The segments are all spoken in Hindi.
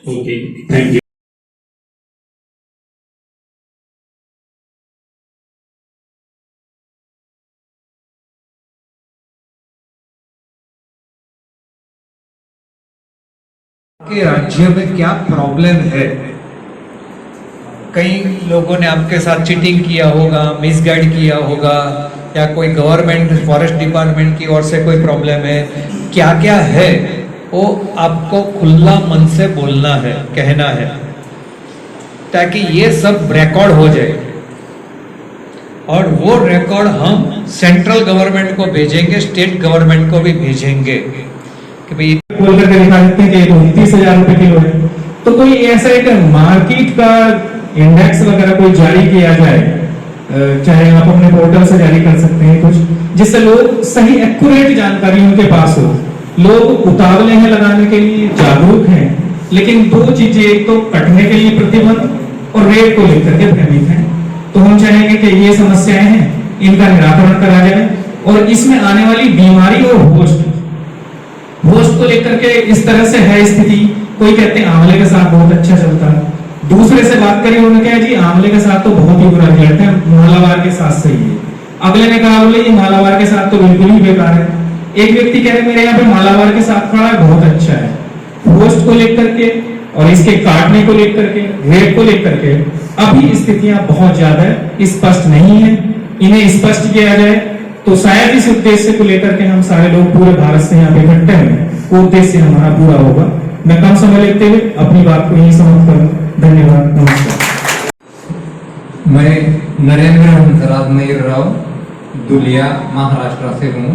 Okay, thank you. के राज्य में क्या प्रॉब्लम है? कई लोगों ने आपके साथ चीटिंग किया होगा, मिसगाइड किया होगा, या कोई गवर्नमेंट फॉरेस्ट डिपार्टमेंट की ओर से कोई प्रॉब्लम है, क्या क्या है वो आपको खुला मन से बोलना है, कहना है, ताकि ये सब रिकॉर्ड हो जाए और वो रिकॉर्ड हम सेंट्रल गवर्नमेंट को भेजेंगे, स्टेट गवर्नमेंट को भी भेजेंगे कि भाई बोल करके दिखा सकते हैं कि 29,000 रुपए किलो है। तो कोई ऐसा एक मार्केट का इंडेक्स वगैरह कोई जारी किया जाए, चाहे आप अपने पोर्टल से जारी कर सकते हैं कुछ, जिससे लोग सही एक्यूरेट जानकारी उनके पास हो। लोग उतावले हैं लगाने के लिए, जागरूक हैं, लेकिन दो चीजें, एक तो कटने के लिए प्रतिबंध और रेट को लेकर के भ्रमित हैं। तो हम चाहेंगे कि ये समस्याएं हैं, इनका निराकरण करा जाए और इसमें आने वाली बीमारी और होस्ट को लेकर के इस तरह से है स्थिति। कोई कहते हैं आंवले के साथ बहुत अच्छा चलता है, दूसरे से बात करी, उन्होंने कहा जी आंवले के साथ तो बहुत ही बुरा रिजल्ट है, मालाबार के साथ सही है। अगले ने कहा बोले ये मालाबार के साथ तो बिल्कुल ही बेकार है। एक व्यक्ति कह रहे मेरे यहाँ पे मालाबार के साथ खड़ा है, बहुत अच्छा है। होस्ट को लेकर के और इसके काटने को लेकर के, रेट को लेकर के अभी स्थितियां बहुत ज्यादा स्पष्ट नहीं है। इन्हें स्पष्ट किया जाए तो शायद इस उद्देश्य को लेकर के हम सारे लोग पूरे भारत से यहाँ पे इकट्ठे हैं, वो उद्देश्य हमारा पूरा होगा। मैं कम समय लेते हुए अपनी बात को यही समाप्त करूंगा। धन्यवाद, नमस्कार। मैं नरेंद्र हंसराज नायर राव दुलिया महाराष्ट्र से हूँ।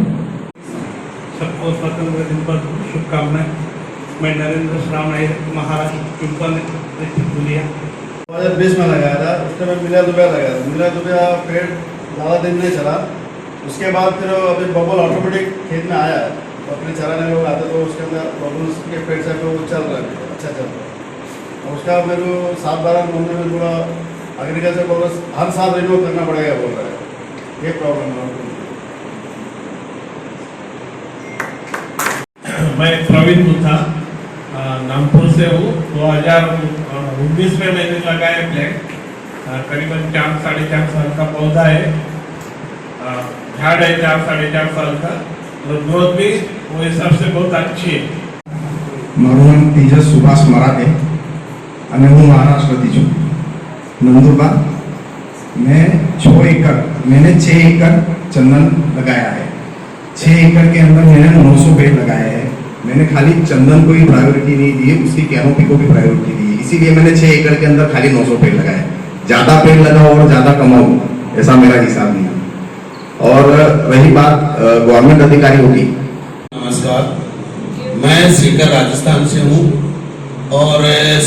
सबको स्वतंत्रता दिन पर शुभकामनाएं। मैं नरेंद्र श्राव नायर महाराष्ट्र पिंपल डिस्ट्रिक्ट दुलिया 2020 में लगाया था। उसके बाद मिला दुबया लगाया था। मिला दुबया पेड़ ज़्यादा दिन नहीं चला, उसके बाद फिर अभी बबल ऑटोमेटिक खेत में आया है, तो अपने चराने लोग आते तो उसके अंदर बबल के पेड़ से वो चल रहा है, अच्छा चल रहा है। और उसका मेरे को 7-12 महीने में थोड़ा एग्रीकल्चर को हर साल रिन्यू करना पड़ेगा बोल रहा है, ये प्रॉब्लम है। मैं प्रवीण मुथा नागपुर से हूँ। 2019 में मैंने लगाया प्लांट, करीबन 4-4.5 साल का पौधा है, झाड़ है 4-4.5 साल का, और ग्रोथ भी वो हिसाब से बहुत अच्छी है। મારું નામ તેજસ સુભાષ મરાઠે અને હું મહારાષ્ટ્રથી છું, નંદુરબાર। मैंने 6 एकड़ चंदन लगाया है। 6 एकड़ के अंदर मैंने 900 पेड़ लगाए हैं। मैंने खाली चंदन को ही प्रायोरिटी नहीं दी है, उसकी कैनोपी को भी प्रायोरिटी दी है, इसीलिए मैंने 6 एकड़ के अंदर खाली 900 पेड़ लगाए। ज़्यादा पेड़ लगाओ और ज़्यादा कमाओ, ऐसा मेरा हिसाब नहीं है। और रही बात गवर्नमेंट अधिकारियों की, नमस्कार, मैं सीकर राजस्थान से हूँ और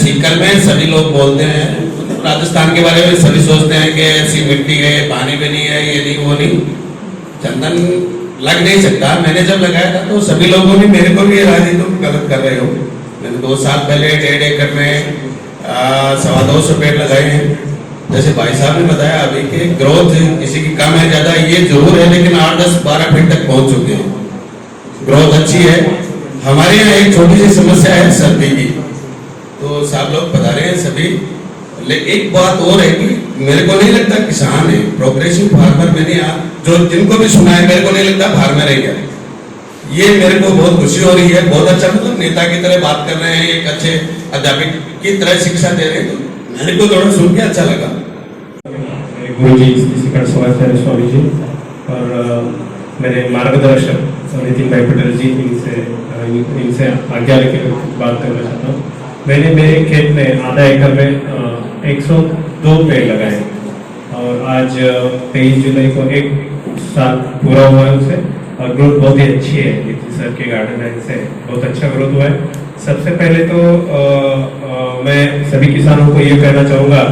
सीकर में सभी लोग बोलते हैं, राजस्थान के बारे में सभी सोचते हैं कि ऐसी मिट्टी है, पानी भी नहीं है, ये नहीं वो नहीं, चंदन लग नहीं सकता। मैंने जब लगाया था तो सभी लोगों ने मेरे को भी राय दी तुम गलत कर रहे हो। मैंने 2 साल पहले 1.5 एकड़ में 250 पेड़ लगाए हैं। जैसे भाई साहब ने बताया अभी कि ग्रोथ किसी की कम है ज़्यादा ये जरूर है, लेकिन 8-10-12 फीट तक पहुंच चुके हैं, ग्रोथ अच्छी है। हमारे यहाँ एक छोटी सी समस्या है सर्दी की, तो सब लोग बता रहे हैं सभी। लेकिन एक बात और है कि मेरे को नहीं लगता किसान है, प्रोग्रेसिव फार्मर मैंने जो जिनको भी सुना है, मेरे को नहीं लगता फार्मर है क्या। ये मेरे को बहुत खुशी हो रही है, बहुत अच्छा, मतलब नेता की तरह बात कर रहे हैं, एक अच्छे अध्यापक की तरह शिक्षा दे रहे हैं, तो मेरे को थोड़ा सुन के अच्छा लगा। गुरु जी शिखर स्वामी जी और मेरे मार्गदर्शक नितिन भाई पटेल जी, इनसे आज्ञा लेकर बात करना चाहता हूँ। मैंने मेरे खेत में आधा एकड़ में 102 पेड़ लगाए और आज 23 जुलाई को 1 साल पूरा हुआ है उसे, और ग्रोथ बहुत ही अच्छी है। सर के गार्डन है, इससे बहुत अच्छा ग्रोथ हुआ है। सबसे पहले तो मैं सभी किसानों को ये कहना चाहूंगा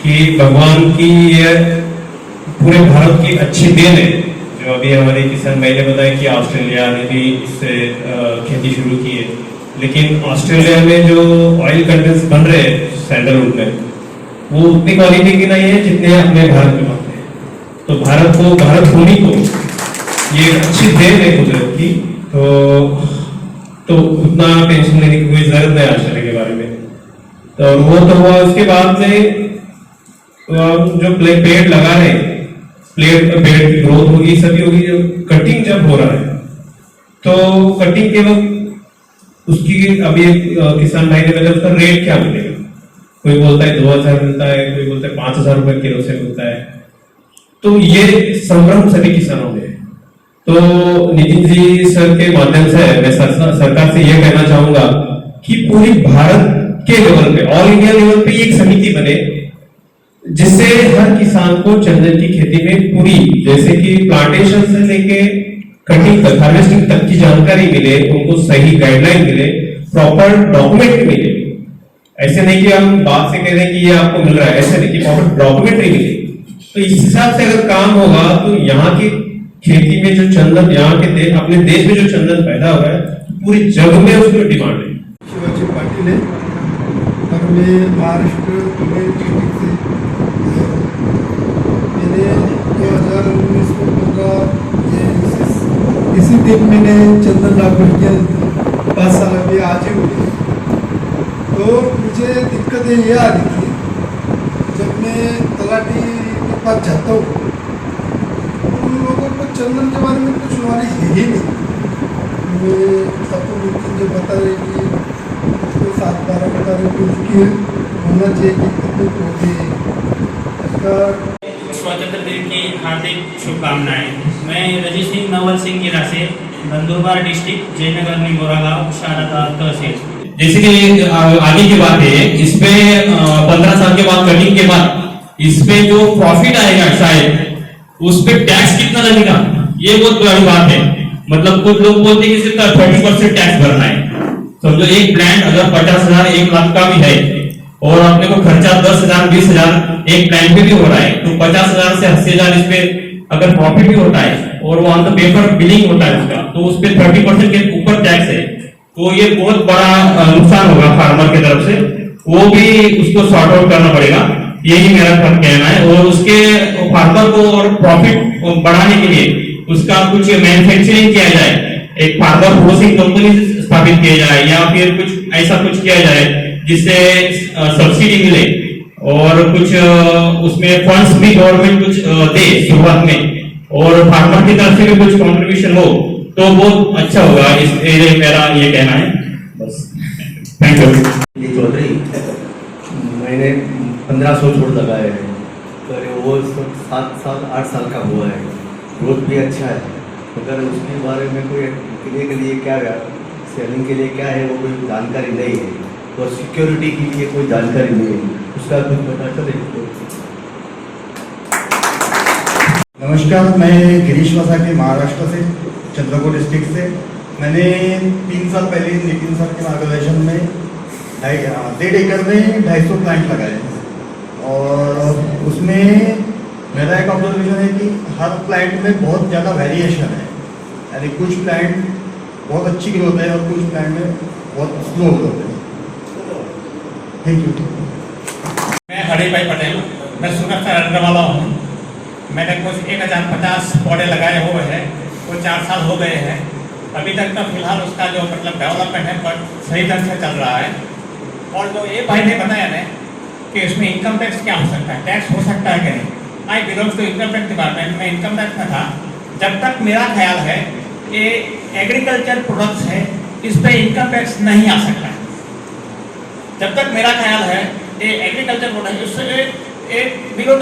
कि भगवान की ये पूरे भारत की अच्छी देन है। जो अभी हमारे किसान भाई ने बताया कि ऑस्ट्रेलिया ने भी इससे खेती शुरू की है, लेकिन ऑस्ट्रेलिया में जो ऑयल कंटेंट्स बन रहे हैं सैंडलवुड में, वो उतनी क्वालिटी की नहीं है जितने अपने भारत में बनते हैं। तो भारत भूमि को ये अच्छी देन है कुदरत की, तो उतना टेंशन लेने की कोई जरूरत नहीं आश्चर्य के बारे में। तो वो तो हुआ। उसके बाद में जो पेड़ लगा रहे, पेड़ की ग्रोथ होगी, सभी होगी। जो कटिंग जब हो रहा है तो कटिंग के वक्त उसकी अभी किसान भाई ने बताया उसका रेट क्या मिलेगा। कोई बोलता है 2000 मिलता है, कोई बोलता है 5000 रुपए किलो से मिलता है। तो ये संभ्रम सभी किसानों में है। तो नितिन जी सर के माध्यम से मैं सरकार से यह कहना चाहूंगा कि पूरी भारत के लेवल पे, ऑल इंडिया लेवल पे एक समिति बने जिससे हर किसान को चंदन की खेती में पूरी, जैसे कि प्लांटेशन से लेके कटिंग तक, हार्वेस्टिंग तक की जानकारी मिले, उनको सही गाइडलाइन मिले, प्रॉपर डॉक्यूमेंट मिले। ऐसे नहीं कि हम बात से कह रहे हैं कि ये आपको मिल रहा है, ऐसे नहीं कि प्रॉपर डॉक्यूमेंट्री मिले। तो इस हिसाब से अगर काम होगा तो यहाँ की खेती में जो चंदन, यहाँ के अपने देश में जो चंदन पैदा हो रहा है, पूरी जग में उसकी डिमांड है। शिवाजी पाटिल है और मैं महाराष्ट्र पुणे डिस्ट्रिक्ट से। मैंने 2019 को 15 इसी दिन मैंने चंदन लागवड किया, 5 साल अभी आज ही हुए। तो मुझे दिक्कतें ये आ रही थी, जब मैं तलाटी के पास जाता हूँ उन लोगों को चंदन के बारे में कुछ नॉलेज है ही नहीं। मैं सबको नितिन जो बता रहे कि उसको 7-12 बता रहे कि उसकी होना चाहिए कि कितने पौधे इसका। स्वतंत्र दिन की हार्दिक शुभकामनाएं। मैं रजीत सिंह नवल सिंह गिरा से, नंदुरबार डिस्ट्रिक्ट, जयनगर निगोरा गाँव, शारदा तहसील। जैसे कि आगे की बात है, इसपे 15 साल के बाद, कटिंग के बाद इसपे जो प्रॉफिट आएगा शायद उस पे टैक्स कितना लगेगा, ये बहुत बड़ी बात है। मतलब कुछ लोग बोलते हैं कि सिर्फ 30% टैक्स भरना है। समझो एक प्लांट अगर 50,000 1 लाख का भी है और अपने को खर्चा 10,000 20,000 एक प्लांट पे भी हो रहा है, तो 50,000 से 80,000 इस पे अगर प्रॉफिट भी होता है और वो ऑन द पेपर बिलिंग होता है उसका, तो उस पे 30% के ऊपर टैक्स है। तो ये बहुत बड़ा नुकसान होगा फार्मर की तरफ से, वो भी उसको सॉर्ट आउट करना पड़ेगा, यही मेरा कहना है। और उसके फार्मर को और प्रॉफिट बढ़ाने के लिए उसका कुछ मैन्युफैक्चरिंग किया जाए, एक फार्मर प्रोसेसिंग कंपनी स्थापित किया जाए, या फिर कुछ ऐसा कुछ किया जाए जिससे सब्सिडी मिले और कुछ उसमें फंड्स भी गवर्नमेंट कुछ दे शुरुआत में, और फार्मर की तरफ से भी कुछ कंट्रीब्यूशन हो तो बहुत अच्छा होगा। इस मेरा ये कहना है, बस। Thank you. चौधरी, मैंने 1500 छोड़ लगाए हैं, तो वो 7 साल 8 साल का हुआ है, ग्रोथ भी अच्छा है। अगर उसके बारे में कोई के लिए क्या सेलिंग के लिए क्या है वो कोई जानकारी नहीं है, और सिक्योरिटी के लिए कोई जानकारी नहीं है, उसका कुछ पता चले तो। नमस्कार, मैं गिरीश वसाके महाराष्ट्र से, चंद्रपुर डिस्ट्रिक्ट से। मैंने 3 साल पहले नितिन सर के मार्गदर्शन में 1.5 एकड़ में 250 प्लांट लगाए हैं, और उसमें मेरा एक ऑब्जर्वेशन है कि हर प्लांट में बहुत ज़्यादा वेरिएशन है। यानी कुछ प्लांट बहुत अच्छी ग्रोथ है और कुछ प्लांट में बहुत स्लो ग्रोथ है। Thank you. मैं हरी भाई पटेल, मैं सूरत का रहने वाला हूँ। मैंने कुछ 1050 पौधे लगाए हुए हैं, वो 4 साल हो गए हैं। अभी तक तो फिलहाल उसका जो मतलब डेवलपमेंट है बट सही ढंग से चल रहा है। और जो ये भाई ने बताया ना कि इसमें इनकम टैक्स क्या हो सकता है, टैक्स हो सकता है कि नहीं। I belongs to income tax department में, इनकम टैक्स में था। जब तक मेरा ख्याल है ये एग्रीकल्चर प्रोडक्ट्स है, इस पर इनकम टैक्स नहीं आ सकता। जब तक मेरा ख्याल है ये एग्रीकल्चर प्रोडक्ट उससे बिलो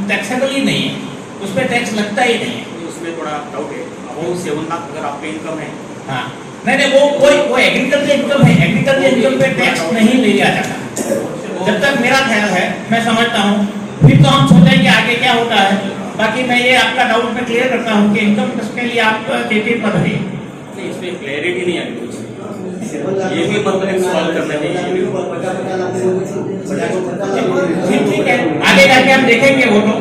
टैक्सेबल ही नहीं है, उस पर टैक्स लगता ही नहीं है। उसमें थोड़ा डाउट है, वो 7 लाख अगर आपका इनकम है। हाँ, नहीं वो एग्रीकल्चर इनकम है, एग्रीकल्चर इनकम पे टैक्स नहीं लिया जाता। जब तक मेरा ख्याल है, मैं समझता हूँ, फिर तो हम सोचें कि आगे क्या होता है। बाकी मैं ये आपका डाउट में क्लियर करता हूँ कि इनकम टैक्स के लिए आप KT पर है, इसमें क्लैरिटी नहीं है कुछ। ये भी मतलब सॉल्व करना चाहिए। ठीक है, आगे जाके हम देखेंगे वो तो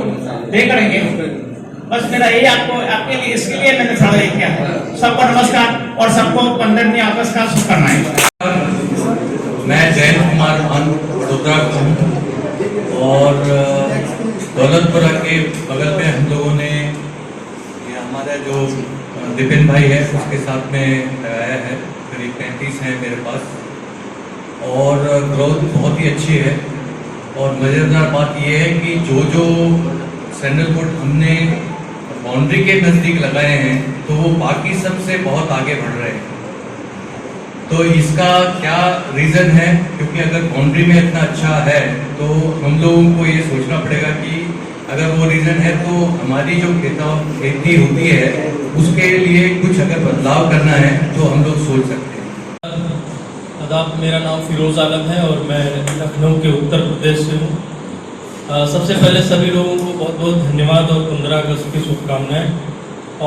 देख करेंगे। बस मेरा यही आपको आपके लिए इसके लिए मैंने थोड़ा ये किया। सबको नमस्कार और सबको 15वीं अगस्त का शुभकामनाएं। मैं जैन कुमार मान वडोदरा का हूँ और दौलतपुरा के बगल में हम लोगों ने ये हमारा जो दिपिन भाई है उसके साथ में लगाया है, करीब 35 है मेरे पास और ग्रोथ बहुत ही अच्छी है। और मज़ेदार बात यह है कि जो सैंडलवुड हमने बाउंड्री के नज़दीक लगाए हैं तो वो बाकी सब से बहुत आगे बढ़ रहे हैं। तो इसका क्या रीज़न है? क्योंकि अगर बाउंड्री में इतना अच्छा है तो हम लोगों को ये सोचना पड़ेगा कि अगर वो रीज़न है तो हमारी जो खेती होती है उसके लिए कुछ अगर बदलाव करना है तो हम लोग सोच सकते हैं। आदाब, मेरा नाम फिरोज़ आलम है और मैं लखनऊ के उत्तर प्रदेश से हूँ। सबसे पहले सभी लोगों को बहुत बहुत धन्यवाद और 15 अगस्त की शुभकामनाएं।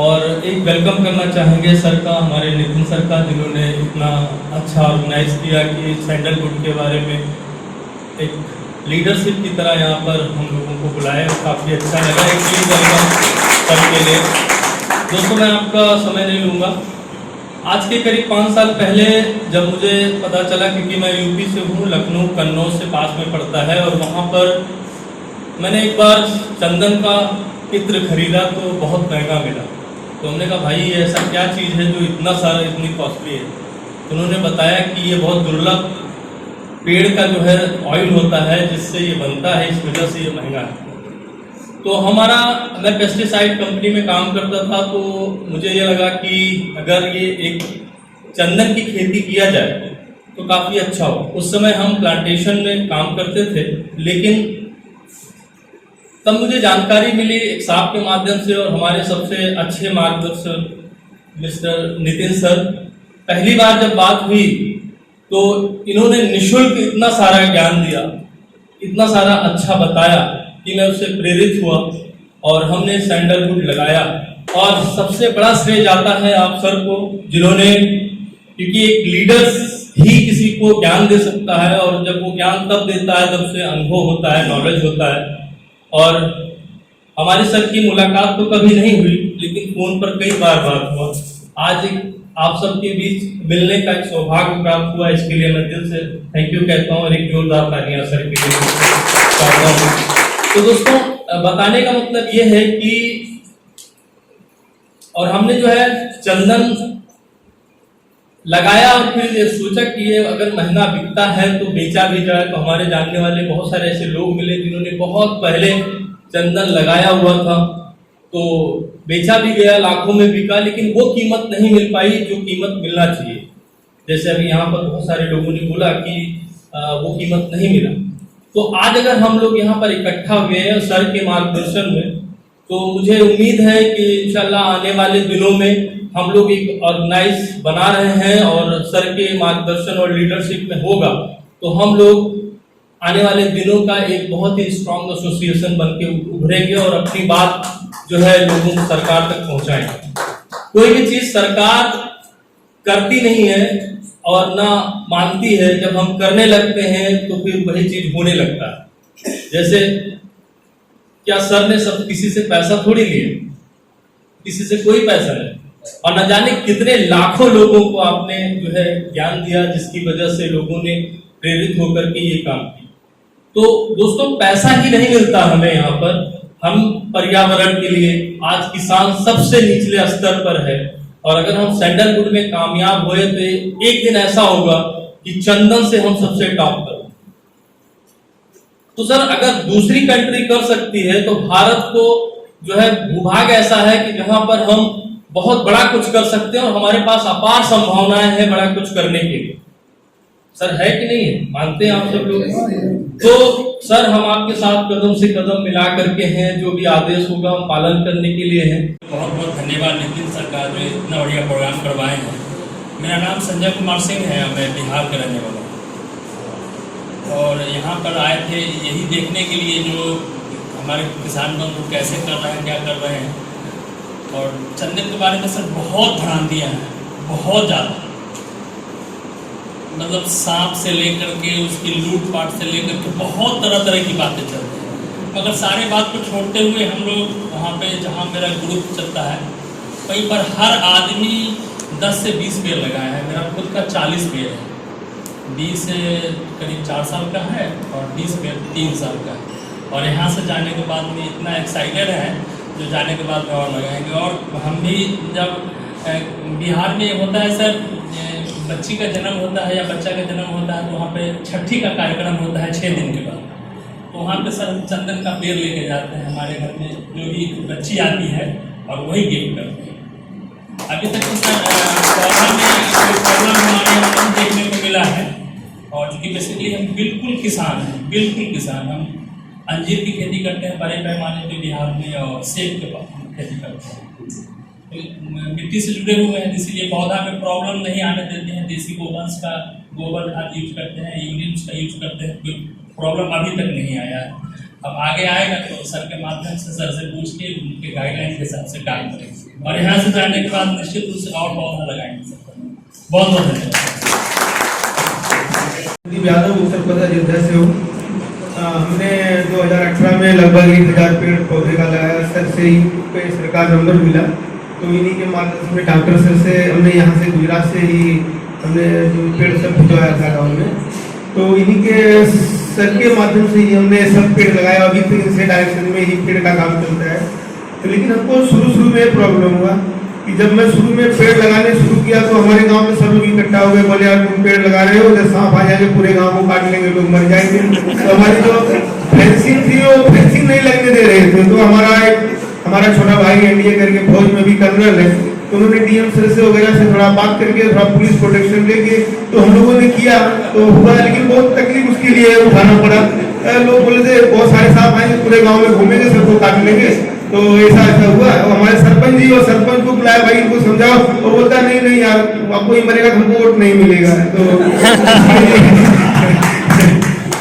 और एक वेलकम करना चाहेंगे सर का, हमारे नितिन सर का, जिन्होंने इतना अच्छा ऑर्गेनाइज किया कि सैंडलवुड के बारे में एक लीडरशिप की तरह यहाँ पर हम लोगों को बुलाया। काफ़ी अच्छा लगा, एक टीम वेलकम सर के लिए। दोस्तों, मैं आपका समय नहीं लूँगा। आज के करीब 5 साल पहले जब मुझे पता चला, क्योंकि मैं यूपी से हूँ, लखनऊ कन्नौज से पास में पड़ता है, और वहाँ पर मैंने एक बार चंदन का इत्र खरीदा तो बहुत महंगा मिला। तो हमने कहा भाई ऐसा क्या चीज़ है जो इतना सारा इतनी कॉस्टली है? तो उन्होंने बताया कि ये बहुत दुर्लभ पेड़ का जो है ऑयल होता है जिससे ये बनता है, इस वजह से ये महंगा है। तो मैं पेस्टिसाइड कंपनी में काम करता था, तो मुझे ये लगा कि अगर ये एक चंदन की खेती किया जाए तो काफ़ी अच्छा हो। उस समय हम प्लांटेशन में काम करते थे, लेकिन तब मुझे जानकारी मिली एक साहब के माध्यम से, और हमारे सबसे अच्छे मार्गदर्शक मिस्टर नितिन सर। पहली बार जब बात हुई तो इन्होंने निःशुल्क इतना सारा ज्ञान दिया, इतना सारा अच्छा बताया कि मैं उससे प्रेरित हुआ और हमने सैंडलवुड लगाया। और सबसे बड़ा श्रेय जाता है आप सर को, जिन्होंने, क्योंकि एक लीडर ही किसी को ज्ञान दे सकता है, और जब वो ज्ञान तब देता है जब से अनुभव होता है, नॉलेज होता है। और हमारे सर की मुलाकात तो कभी नहीं हुई, लेकिन फोन पर कई बार बात हुआ। आज आप सबके बीच मिलने का एक सौभाग्य प्राप्त हुआ, इसके लिए मैं दिल से थैंक यू कहता हूँ, और एक जोरदार तालियां सर के लिए चाहता हूँ। तो दोस्तों, बताने का मतलब ये है कि, और हमने जो है चंदन लगाया और फिर ये सोचा कि ये अगर महंगा बिकता है तो बेचा भी जाए। तो हमारे जानने वाले बहुत सारे ऐसे लोग मिले जिन्होंने बहुत पहले चंदन लगाया हुआ था, तो बेचा भी गया, लाखों में बिका, लेकिन वो कीमत नहीं मिल पाई जो कीमत मिलना चाहिए। जैसे अभी यहाँ पर बहुत सारे लोगों ने बोला कि वो कीमत नहीं मिला। तो आज अगर हम लोग यहाँ पर इकट्ठा हुए हैं सर के मार्गदर्शन में, तो मुझे उम्मीद है कि इंशाल्लाह आने वाले दिनों में हम लोग एक ऑर्गेनाइज बना रहे हैं, और सर के मार्गदर्शन और लीडरशिप में होगा तो हम लोग आने वाले दिनों का एक बहुत ही स्ट्रांग एसोसिएशन बन के उभरेंगे और अपनी बात जो है लोगों को सरकार तक पहुंचाएंगे। कोई भी चीज सरकार करती नहीं है और ना मानती है, जब हम करने लगते हैं तो फिर वही चीज होने लगता है। जैसे क्या सर ने सब किसी से पैसा थोड़ी लिया, किसी से कोई पैसा नहीं, और न जाने कितने लाखों लोगों को आपने जो है ज्ञान दिया, जिसकी वजह से लोगों ने प्रेरित होकर के ये काम किया। तो दोस्तों, पैसा ही नहीं मिलता हमें यहाँ पर, हम पर्यावरण के लिए, आज किसान सबसे निचले स्तर पर है, और अगर हम सैंडलवुड में कामयाब हुए तो एक दिन ऐसा होगा कि चंदन से हम सबसे टॉप पर। तो सर, अगर दूसरी कंट्री कर सकती है तो भारत को जो है भूभाग ऐसा है कि जहां पर हम बहुत बड़ा कुछ कर सकते हैं, और हमारे पास अपार संभावनाएं हैं बड़ा कुछ करने के लिए। सर, है कि नहीं है? मानते हैं आप सब लोग? तो सर, हम आपके साथ कदम से कदम मिला करके हैं, जो भी आदेश होगा हम पालन करने के लिए हैं। बहुत बहुत धन्यवाद नितिन सर का, जो इतना बढ़िया प्रोग्राम करवाए हैं। मेरा नाम संजय कुमार सिंह है, मैं बिहार का रहने वाला हूँ, और यहाँ पर आए थे यही देखने के लिए जो हमारे किसान बंधु कैसे कर रहे हैं, क्या कर रहे हैं। और चंदन के बारे में सर बहुत ध्यान दिया है, बहुत ज़्यादा। मतलब सांप से लेकर के उसकी लूटपाट से लेकर के बहुत तरह तरह की बातें चलती हैं। मगर सारे बात को छोड़ते हुए हम लोग वहाँ पे जहाँ मेरा ग्रुप चलता है वहीं पर हर आदमी 10 से 20 पेड़ लगाया है। मेरा खुद का 40 पेड़ है, 20 करीब 4 साल का है और 20 पेड़ 3 साल का है। और यहाँ से जाने के बाद में इतना एक्साइटेड है जो जाने के बाद में और लगाएंगे। और हम भी जब बिहार में होता है सर, बच्ची का जन्म होता है या बच्चा का जन्म होता है तो वहाँ पे छठी का कार्यक्रम होता है 6 दिन के बाद। तो वहाँ पे सर हम चंदन का पेड़ लेके जाते हैं, हमारे घर में जो भी बच्ची आती है और वही गिफ्ट करते हैं। अभी तक तो सर पौधा में कोई प्रॉब्लम हमारे यहाँ नहीं देखने को मिला है। और चूँकि बेसिकली हम बिल्कुल किसान हैं, बिल्कुल किसान। हम अंजीर की खेती करते हैं बड़े पैमाने पे बिहार में और सेब के खेती करते हैं। तो मिट्टी से जुड़े हुए हैं, इसीलिए पौधा में प्रॉब्लम नहीं आने देते हैं। देसी गोवंश का गोबर खाद यूज करते हैं, यूरिन का यूज करते हैं। कोई प्रॉब्लम अभी तक नहीं आया है। अब आगे आएगा तो सर के माध्यम से सर से पूछ के उनके गाइडलाइन के हिसाब से काम करेंगे और यहाँ से जाने के बाद निश्चित रूप से और पौधा लगाएंगे सर। बहुत बहुत धन्यवाद। यादव उत्तर प्रदेश अयोध्या से हूँ। हमने 2018 में लगभग 1000 पेड़ पौधे का लगाया। सर से ही पे सरकार नंबर मिला तो इन्हीं के माध्यम से डॉक्टर सर से हमने यहाँ से गुजरात से ही हमने जो पेड़ सब भिजवाया था गाँव में, तो इन्हीं के सर के माध्यम से ही हमने सब पेड़ लगाया। अभी तो इनसे डायरेक्शन में ही पेड़ का काम चलता है। तो लेकिन हमको शुरू में प्रॉब्लम हुआ कि जब मैं शुरू में पेड़ लगाने शुरू किया तो हमारे गांव में सब लोग इकट्ठा हो गए, बोले यार तुम पेड़ लगा रहे हो, जब सांप आ जाएंगे पूरे गांव को काट लेंगे, लोग मर जाएंगे। तो हमारी जो फेंसिंग थी वो फेंसिंग नहीं लगने दे रहे थे। तो हमारा छोटा भाई एनडीए करके फौज में भी कर्नल है, तो उन्होंने डीएम सर से वगैरह से थोड़ा बात करके थोड़ा पुलिस प्रोटेक्शन लेके तो हम लोगों ने किया तो हुआ। लेकिन बहुत तकलीफ उसके लिए उठाना पड़ा। लोग बोले थे बहुत सारे सांप आएंगे पूरे गाँव में घूमेंगे, सबको काट लेंगे। तो ऐसा हुआ। और हमारे सरपंच जी और सरपंच को बुलाया, भाई इनको समझाओ। और बोलता नहीं यार आपको ही मरेगा, हमको वोट नहीं मिलेगा।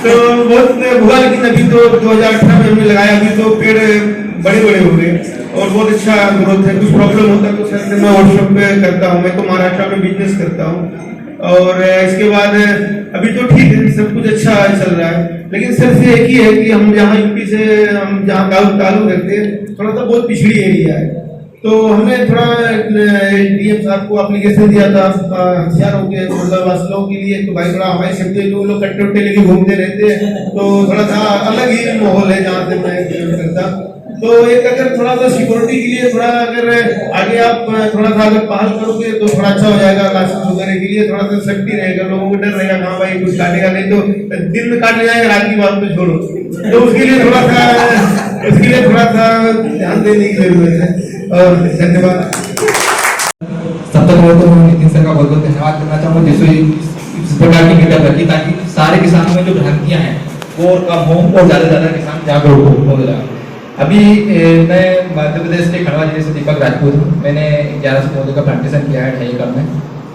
तो बहुत हुआ। लेकिन अभी तो 2018 में हमने लगाया, अभी तो पेड़ बड़े बड़े हो गए और बहुत अच्छा ग्रोथ है। कुछ प्रॉब्लम होता है तो सर मैं वर्कशॉप पे करता हूँ। मैं तो महाराष्ट्र में बिजनेस करता हूँ। और इसके बाद अभी तो ठीक है, सब कुछ अच्छा चल रहा है। लेकिन सर से एक ही है कि हम जहाँ यूपी से हम जहाँ तालु रहते हैं थोड़ा सा बहुत पिछड़ी एरिया है। तो हमने थोड़ा डीएम साहब को एप्लीकेशन दिया था हथियारों के मतलब असलों के लिए। तो भाई थोड़ा हमारे शब्द लोग कट्टे उट्टे लेके घूमते रहते हैं, तो थोड़ा सा अलग ही माहौल है जहाँ से मैं करता। तो एक अगर थोड़ा सा सिक्योरिटी के लिए थोड़ा अगर आगे आप थोड़ा सा अगर पहल करोगे तो थोड़ा अच्छा हो जाएगा। लाइसेंस वगैरह के लिए थोड़ा सा सेफ्टी रहेगा, लोगों को डर रहेगा हाँ भाई कुछ काटेगा नहीं तो दिन में काट ले जाएगा, रात की बात तो छोड़ो। तो उसके लिए थोड़ा सा ध्यान देने की जरूरत है। और धन्यवाद। सबसे पहले तो मैं नितिन सर का बहुत बहुत धन्यवाद करना चाहूँगा जिससे इस प्रकार की मीडिया रखी ताकि सारे किसानों में जो भ्रांतियाँ हैं वो और कम हो और ज़्यादा किसान जागरूक हो जाए। अभी मैं मध्य प्रदेश के खंडवा जिले से दीपक राजपूत हूँ। मैंने 1100 पौधों का प्लांटेशन किया है 2.5 एकड़ में।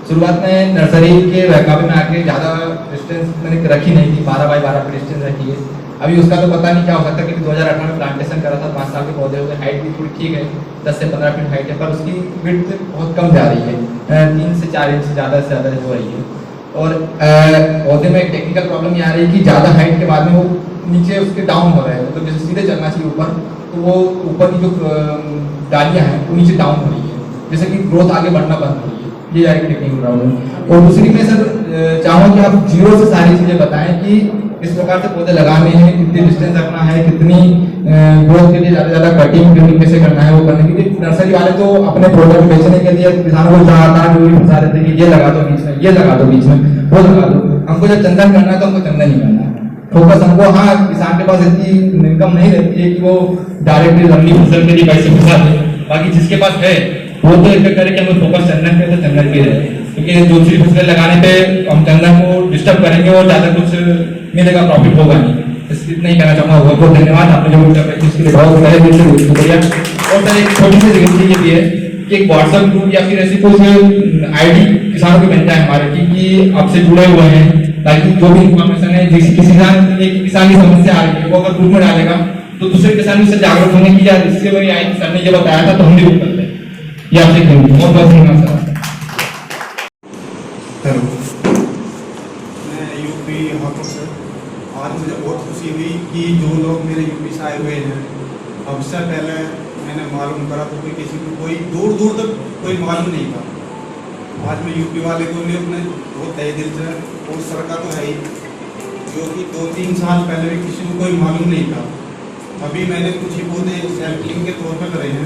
शुरुआत में नर्सरी के बहकावे में आके ज़्यादा डिस्टेंस मैंने रखी नहीं थी, 12 बाई 12 की डिस्टेंस रखी है। अभी उसका तो पता नहीं क्या हो सकता क्योंकि 2018 में प्लांटेशन करा था, 5 साल के पौधे हो गए। हाइट भी थोड़ी ठीक है, 10 से 15 फीट हाइट है, पर उसकी विड्थ बहुत कम जा रही है, 3 से 4 इंच ज़्यादा से ज़्यादा हो रही है। और पौधे में एक टेक्निकल प्रॉब्लम ये आ रही है कि ज़्यादा हाइट के बाद में वो नीचे उसके डाउन हो रहे हैं, मतलब जैसे सीधे चलना चाहिए ऊपर, तो वो ऊपर की जो डालियाँ हैं वो नीचे डाउन हो रही है, जैसे कि ग्रोथ आगे बढ़ना बंद हो रही है। ये एक टेक्निकल प्रॉब्लम। और दूसरी मैं सर चाहूँ कि आप जीरो से सारी चीज़ें बताएं कि किस प्रकार से पौधे लगाने हैं, कितनी डिस्टेंस रखना है, कितनी ग्रोथ के लिए ज़्यादा कटिंग कैसे करना है वो करने के लिए। नर्सरी वाले तो अपने प्रोडक्ट बेचने के लिए किसानों को ज़्यादा फंसा देते हैं कि ये लगा दो बीच में, ये लगा दो बीच में, वो लगा दो। हमको जब चंदन करना है तो हमको चंदन ही करना है। फोकस हमको, हाँ किसान के पास इतनी इनकम नहीं रहती है कि वो डायरेक्टली लंबी फसल के लिए पैसे फंसा दे। बाकी जिसके पास है वो तो ऐसे करे कि हमें फोकस चंदन पे तो चंदन पे रहे, क्योंकि दूसरी फसलें लगाने पे हम चंदन को डिस्टर्ब करेंगे और ज़्यादा कुछ मिलेगा, प्रॉफिट होगा नहीं। इतना ही कहना चाहूँगा। बहुत बहुत धन्यवाद, आपने जो इसके लिए बहुत सारे दिल से शुक्रिया। और सर एक छोटी सी विनती ये भी है कि एक व्हाट्सएप ग्रुप या फिर ऐसी कुछ आईडी किसानों की बन जाए हमारे की आपसे जुड़े हुए हैं, ताकि जो भी इन्फॉर्मेशन है जिस किसान की समस्या आ रही है वो अगर ग्रुप में डालेगा तो दूसरे किसान भी जागरूक होने की, या जिससे वही आई सर ने ये बताया था तो हम भी वो करते हैं। ये आपसे बहुत बहुत धन्यवाद सर। आज मुझे बहुत खुशी हुई कि जो लोग मेरे यूपी से आए हुए हैं, अब से पहले मैंने मालूम करा तो कोई किसी को कोई दूर दूर तक कोई मालूम नहीं था। आज मैं यूपी वाले को लिए अपने बहुत तहे दिल से, और सरकार तो है ही, जो कि 2-3 साल पहले भी किसी को कोई मालूम नहीं था। अभी मैंने कुछ ही पौधे सैम्पलिंग के तौर पर करे हैं,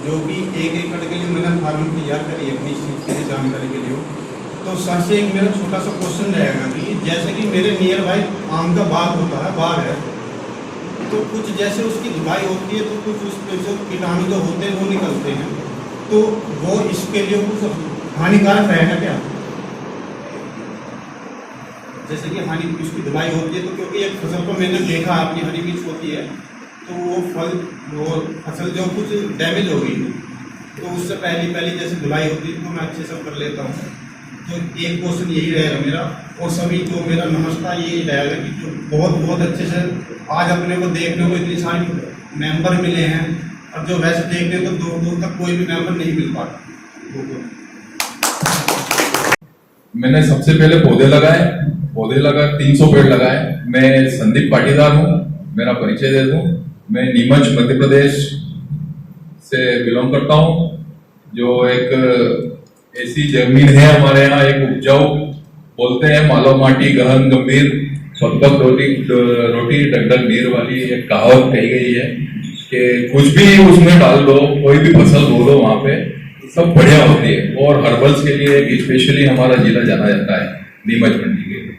जो कि 1 एकड़ के लिए मैंने फार्मिंग तैयार करी है अपनी चीज़ के लिए जानकारी के लिए। तो सर से एक मेरा छोटा सा क्वेश्चन रहेगा कि जैसे कि मेरे नियर बाई आम का बाग होता है, बाग है, तो कुछ जैसे उसकी धुलाई होती है तो कुछ उस पर जो कीटाणु जो होते हैं वो निकलते हैं, तो वो इसके लिए कुछ हानिकारक रहेगा क्या? जैसे कि हानि उसकी धुलाई होती है तो क्योंकि एक फसल को मैंने देखा अपनी हरी मिर्च होती है तो वो फसल जो कुछ डैमेज हो गई, तो उससे पहली जैसे धुलाई होती है तो मैं अच्छे से कर लेता हूँ। तो एक क्वेश्चन यही रहेगा मेरा, और सभी को मेरा नमस्कार यही रहेगा कि जो बहुत बहुत अच्छे से आज अपने को देखने को इतनी सारी मेंबर मिले हैं, और जो वैसे देखने को दूर दूर तक कोई भी मेंबर नहीं मिल पाता। मैंने सबसे पहले पौधे लगा 300 पेड़ लगाए। मैं संदीप पाटीदार हूँ, मेरा परिचय दे दूँ। मैं नीमच मध्य प्रदेश से बिलोंग करता हूँ, जो एक ऐसी जमीन है हमारे यहाँ, एक उपजाऊ बोलते हैं, मालो माटी गहन गंभीर पग रोटी डगडग नीर वाली एक कहावत कही गई है कि कुछ भी उसमें डाल दो, कोई भी फसल बोलो वहां पे सब बढ़िया होती है। और हर्बल्स के लिए स्पेशली हमारा जिला जाना जाता है, नीमच मंडी के लिए।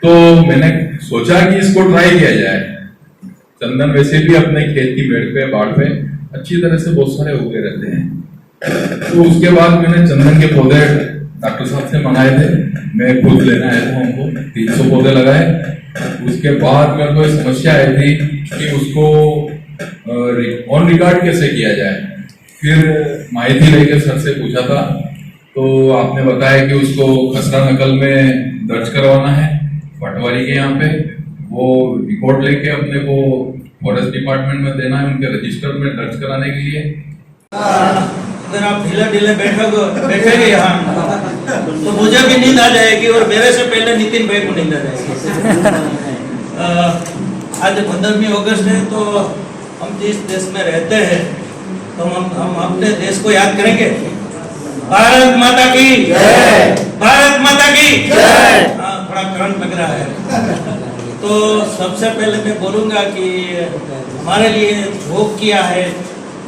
तो मैंने सोचा कि इसको ट्राई किया जाए। चंदन वैसे भी अपने खेत की मेड़ पे बाढ़ पे अच्छी तरह से बहुत सारे उगे रहते हैं, तो उसके बाद मैंने चंदन के पौधे डॉक्टर साहब से मंगाए थे। मैं खुद लेना आया था उनको, 300 पौधे लगाए। उसके बाद मेरे को समस्या आई थी कि उसको ऑन रिकॉर्ड कैसे किया जाए। फिर माहिती लेकर सर से पूछा था, तो आपने बताया कि उसको खसरा नकल में दर्ज करवाना है पटवारी के यहाँ पे। वो रिकॉर्ड लेके अपने को फॉरेस्ट डिपार्टमेंट में देना है, उनके रजिस्टर में दर्ज कराने के लिए। अगर आप ढीले बैठेंगे यहाँ तो मुझे भी नींद आ जाएगी, और मेरे से पहले नितिन भाई को नींद आ जाएगी। आज 15 अगस्त है, तो हम जिस देश में रहते हैं तो हम अपने देश को याद करेंगे। भारत माता की जय, भारत माता की जय। थोड़ा करंट लग रहा है। तो सबसे पहले मैं बोलूँगा कि हमारे लिए जो किया है,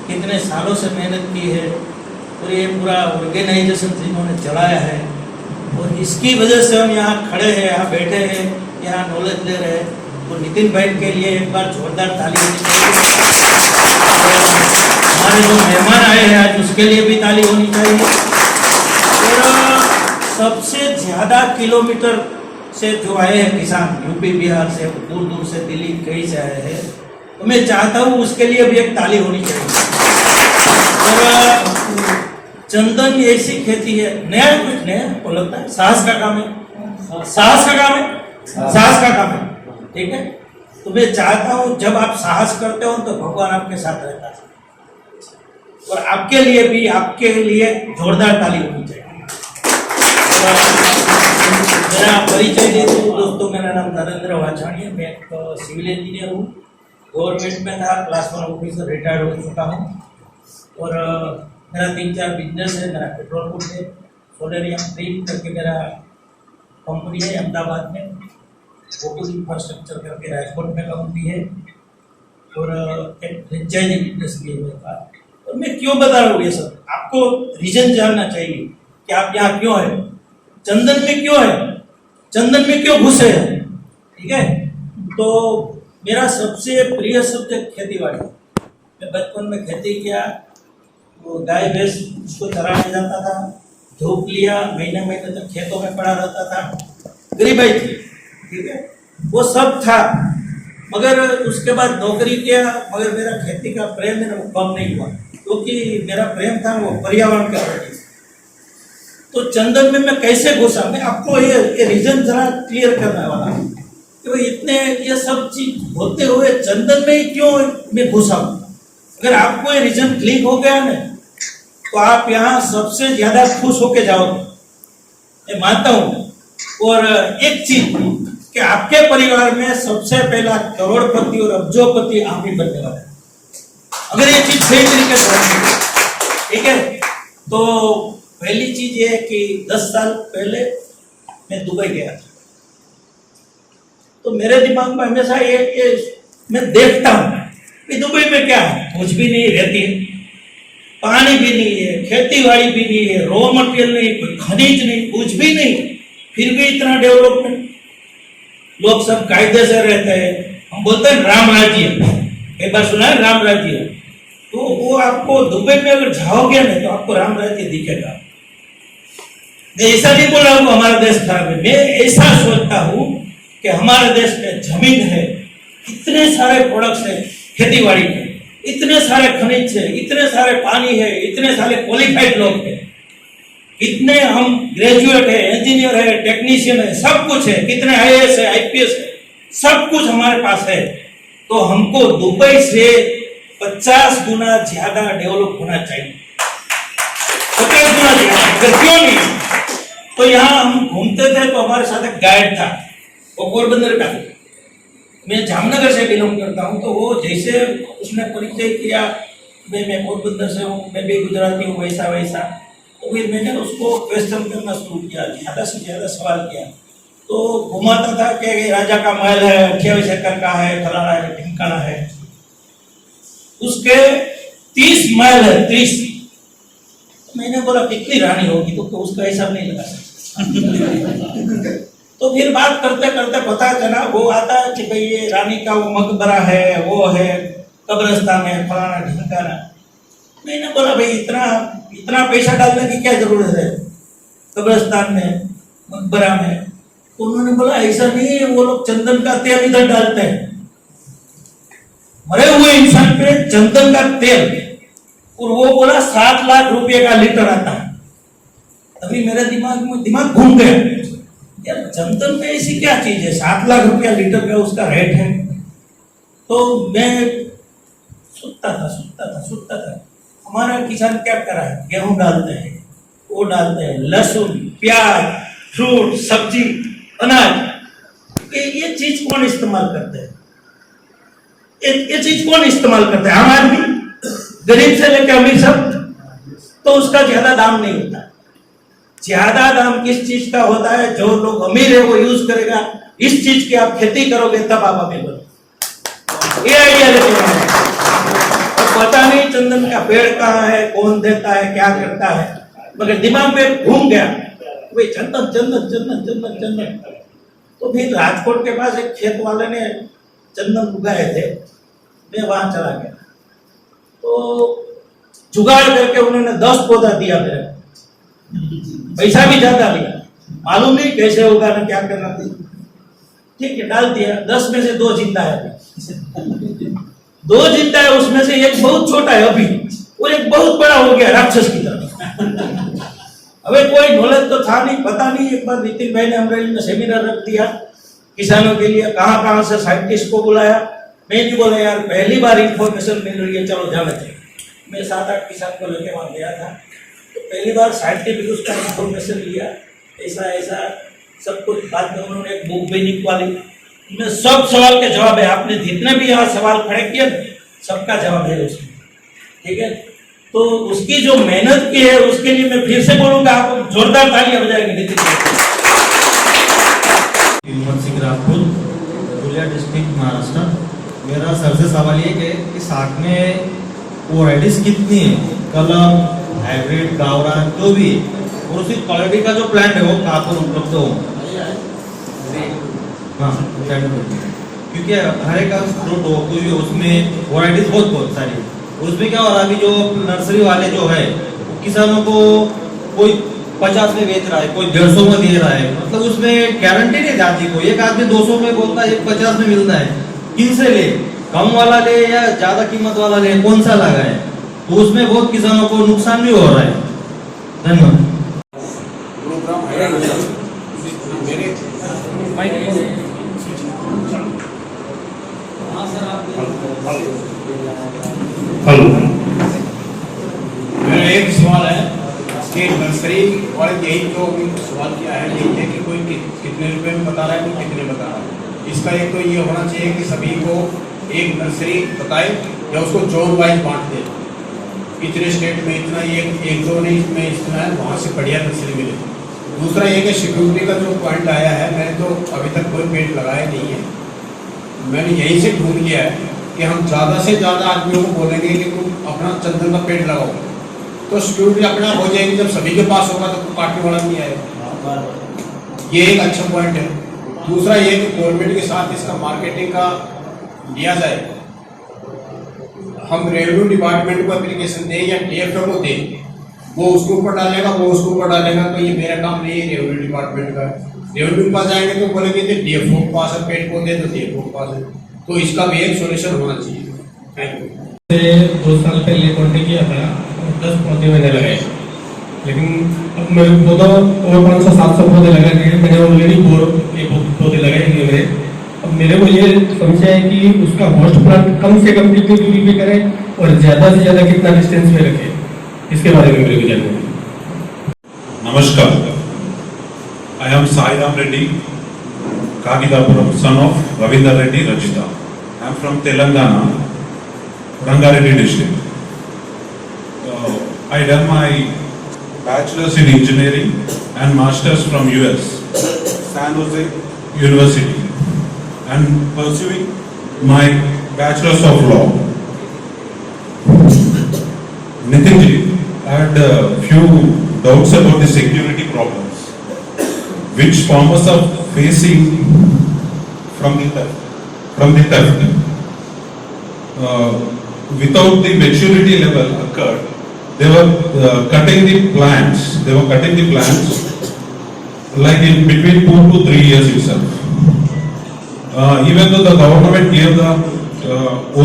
कितने सालों से मेहनत की है, और ये पूरा ऑर्गेनाइजेशन जिन्होंने चलाया है, और इसकी वजह से हम यहाँ खड़े हैं, यहाँ बैठे हैं, यहाँ नॉलेज ले रहे हैं। तो नितिन भाई के लिए एक बार जोरदार ताली होनी चाहिए। हमारे जो मेहमान आए हैं आज उसके लिए भी ताली होनी चाहिए। और सबसे ज्यादा किलोमीटर से जो आए हैं किसान, यूपी बिहार से, दूर दूर से, दिल्ली कहीं से आए हैं, तो मैं चाहता हूँ उसके लिए भी एक ताली होनी चाहिए। और चंदन ऐसी खेती है, नया कुछ नया को लगता है, साहस का काम है, साहस का काम है, साहस का काम है, ठीक है। तो मैं चाहता हूँ जब आप साहस करते हो तो भगवान आपके साथ रहता है, और आपके लिए भी, आपके लिए जोरदार ताली होनी चाहिए। मेरा परिचय दे दूँ दोस्तों, मेरा नाम नरेंद्र वाछाणी है, मैं एक सिविल इंजीनियर हूँ, गवर्नमेंट में था, क्लास 1 ऑफिसर, रिटायर्ड हो चुका हूँ। और मेरा 3-4 बिजनेस है। मेरा पेट्रोल पंप है, सोलेरियम ड्रीम करके मेरा कंपनी है अहमदाबाद में, गोकुल इंफ्रास्ट्रक्चर करके राजकोट में कंपनी है, और एक फ्रेंचाइजी बिजनेस भी है मेरे पास। और मैं क्यों बता रहा हूँ ये सब, आपको रीजन जानना चाहिए कि आप यहाँ क्यों है, चंदन में क्यों है, चंदन में क्यों घुसे हैं, ठीक है। तो मेरा सबसे प्रिय सब्जेक्ट खेती बाड़ी। मैं बचपन में खेती किया, वो गाय भैंस उसको चराने जाता था, धूप लिया, महीने महीने तक खेतों में पड़ा रहता था, गरीबाई थी, ठीक है, वो सब था। मगर उसके बाद नौकरी किया, मगर मेरा खेती का प्रेम है ना वो कम नहीं हुआ, क्योंकि मेरा प्रेम था वो पर्यावरण के प्रति। तो चंदन में मैं कैसे घुसा, मैं आपको ये रीजन जरा क्लियर करने वाला हूँ कि भाई इतने ये सब चीज होते हुए चंदन में ही क्यों मैं घुसा। अगर आपको ये रीजन क्लिक हो गया ना, तो आप यहाँ सबसे ज्यादा खुश होके जाओगे, मैं मानता हूँ। और एक चीज कि आपके परिवार में सबसे पहला करोड़पति और अब्जोपति आप ही बनने वाले हैं, अगर ये चीज सही तरीके से होगी। ठीक है, तो पहली चीज ये है कि 10 साल पहले मैं दुबई गया था, तो मेरे दिमाग में हमेशा ये मैं देखता हूँ कि दुबई में क्या है, कुछ भी नहीं रहती है, पानी भी नहीं है, खेती बाड़ी भी नहीं है, रॉ मटेरियल नहीं, कोई खनिज नहीं, कुछ भी नहीं, फिर भी इतना डेवलपमेंट, लोग सब कायदे से रहते हैं। हम बोलते हैं राम राज्य, एक बार सुना है राम राज्य, तो वो आपको दुबई में अगर जाओगे ना तो आपको राम राज्य दिखेगा। मैं ऐसा नहीं बोल रहा हूँ हमारा देश खराब है, मैं ऐसा सोचता हूँ कि हमारे देश में जमीन है, इतने सारे प्रोडक्ट्स है खेती बाड़ी के, इतने सारे खनिज है, इतने सारे पानी है, इतने सारे क्वालिफाइड लोग हैं, इतने हम ग्रेजुएट है, इंजीनियर है, टेक्नीशियन है, सब कुछ है, कितने IAS है, IPS है, सब कुछ हमारे पास है। तो हमको दुबई से 50 गुना ज्यादा डेवलप होना चाहिए, 50 गुना ज्यादा, क्यों नहीं? तो यहाँ हम घूमते थे तो हमारे साथ एक गाइड था, वो पोरबंदर का, मैं जामनगर से बिलोंग करता हूँ, तो वो जैसे उसने परिचय किया, मैं पोरबंदर से हूँ, मैं भी गुजराती हूँ, वैसा वैसा, तो फिर मैंने उसको क्वेश्चन करना शुरू किया, ज़्यादा से ज़्यादा सवाल किया, तो घुमाता था कि राजा का महल है, 28 एकड़ का है, फलाना है, ढिमकाना है, उसके 30 महल है, 30। मैंने बोला कितनी रानी होगी, तो उसका हिसाब नहीं लगा सकता। तो फिर बात करते करते पता चला वो आता है कि भाई ये रानी का वो मकबरा है, वो है, कब्रिस्तान है, फलाना ढिमकाना। मैंने बोला भाई इतना पैसा डालने की क्या जरूरत है कब्रिस्तान में, मकबरा में? तो उन्होंने बोला ऐसा नहीं है, वो लोग चंदन का तेल इधर डालते हैं, मरे हुए इंसान पे चंदन का तेल, और वो बोला 7 लाख रुपए का लीटर आता है। अभी मेरे दिमाग घूम गया, यार चंदन पे ऐसी क्या चीज है, 7 लाख रुपया लीटर का उसका रेट है। तो मैं सुनता था। हमारा किसान क्या कर रहा है, गेहूं डालते हैं, वो डालते हैं, लहसुन, प्याज, फ्रूट, सब्जी, अनाज, ये चीज कौन इस्तेमाल करते हैं? ये चीज कौन इस्तेमाल करते हैं? आम आदमी, गरीब से लेकर अमीर सब। तो उसका ज्यादा दाम नहीं होता। ज्यादा दाम किस चीज का होता है? जो लोग अमीर है वो यूज करेगा, इस चीज की आप खेती करोगे तब आप अमीर बनो। ये आइडिया लेते पता नहीं चंदन का पेड़ कहाँ है, कौन देता है, क्या करता है, मगर दिमाग में घूम गया भाई चंदन चंदन चंदन चंदन चंदन। तो फिर राजकोट के पास एक खेत वाले ने चंदन उगाए थे, मैं वहां चला गया, तो जुगाड़ करके उन्होंने 10 पौधा दिया मेरे, पैसा भी ज्यादा लिया, मालूम नहीं कैसे उगाना, क्या करना थी। ठीक है, डाल दिया, 10 में से 2 जिंदा है, 2 जिंदा है, उसमें से एक बहुत छोटा है अभी, और एक बहुत बड़ा हो गया राक्षस की तरह। अबे कोई नॉलेज तो था नहीं, पता नहीं। एक बार नितिन भाई ने अमरेली में सेमिनार रख दिया किसानों के लिए, कहाँ से साइंटिस्ट को बुलाया। मैं नहीं बोला यार पहली बार इंफॉर्मेशन मिल रही है, चलो जाना चाहिए। मैं 7-8 किसान को लेके वहाँ गया था, तो पहली बार साइंटिफिक उसका इंफॉर्मेशन लिया, ऐसा सब कुछ। बाद में उन्होंने एक बुक भी निकलवाली, मैं सब सवाल के जवाब है, आपने जितने भी यहाँ सवाल खड़े किए सबका जवाब है उसमें। ठीक है, तो उसकी जो मेहनत की है उसके लिए मैं फिर से बोलूंगा, आप जोरदार तालियां बजाएंगे नितिन सिंह राजपूत, धुलिया डिस्ट्रिक्ट, महाराष्ट्र। मेरा सर से सवाल ये है कि साथ में वैराइटीज कितनी है, कलम, हाइब्रिड, गावरान, जो भी, और उसकी क्वालिटी का जो प्लांट है वो कहाँ पर उपलब्ध हो? हाँ, क्योंकि हर एक का फ्रूट हो कोई, उसमें वैराइटीज बहुत सारी। उसमें क्या हो रहा है, अभी जो नर्सरी वाले जो है किसानों को कोई 50 में बेच रहा है, कोई 150 में दे रहा है, मतलब उसमें गारंटी नहीं जाती। को एक आदमी 200 में बोलता है, एक 50 में मिलता है। किन से ले, कम वाला ले या ज्यादा कीमत वाला ले, कौन सा लगाए? तो उसमें बहुत किसानों को नुकसान भी हो रहा है। धन्यवाद। हेलो, मेरा एक सवाल है कि नर्सरी वाले यही जो अभी सवाल किया है यही है कि कोई कितने रुपए में बता रहा है, कोई कितने बता रहा है। इसका एक तो ये होना चाहिए कि सभी को एक नर्सरी बताए या उसको जोन वाइज बांट दे, इतने स्टेट में इतना, एक दो नहीं इसमें इतना है, वहाँ से बढ़िया नर्सरी मिले। दूसरा ये कि सिक्योरिटी का जो पॉइंट आया है, मैंने तो अभी तक कोई पेड़ लगाया नहीं है। मैंने यहीं से ढूंढ लिया है कि हम ज़्यादा से ज़्यादा आदमियों को बोलेंगे कि तुम अपना चंदन का पेड़ लगाओ, तो सिक्योरिटी अपना हो जाएगी। जब सभी के पास होगा तो काटने वाला नहीं आएगा। ये एक अच्छा पॉइंट है। दूसरा ये कि गवर्नमेंट के साथ इसका मार्केटिंग का लिया जाए। हम रेवेन्यू डिपार्टमेंट को एप्लीकेशन दें या DFO को दें, वो उसके ऊपर डालेगा, वो उसके ऊपर डालेगा, तो ये मेरा काम नहीं है, रेवेन्यू डिपार्टमेंट का। रेवेन्यू के पास जाएंगे तो बोलेंगे कि DFO के पास है पेड़ पौधे, तो DFO के पास है। तो इसका भी एक सोल्यूशन होना चाहिए। Thank you. 2 साल पहले कॉन्टेक्ट किया था, 10 पौधे मैंने लगाए, लेकिन अब मेरे को तो और 500-700 पौधे लगा दिए। मैंने ऑलरेडी 4 पौधे लगाए हैं मेरे। अब मेरे को ये समस्या है कि उसका होस्ट प्लांट कम से कम कितनी दूरी पे करें और ज़्यादा से ज़्यादा कितना डिस्टेंस में रखें, इसके बारे में मेरे को जानना है। नमस्कार, I am Sai Ram Reddy, Kagidapuram, son of Ravindra Reddy Rajita. I am from Telangana, Rangareddy district. I done my bachelor's in engineering and master's from US, San Jose University, and pursuing my bachelor's of law. Nitin ji, I had a few doubts about the security problems which farmers are facing from the theft. Without the maturity level occurred, they were cutting the plants. They were cutting the plants like in between 2 to 3 years itself. Even though the government gave the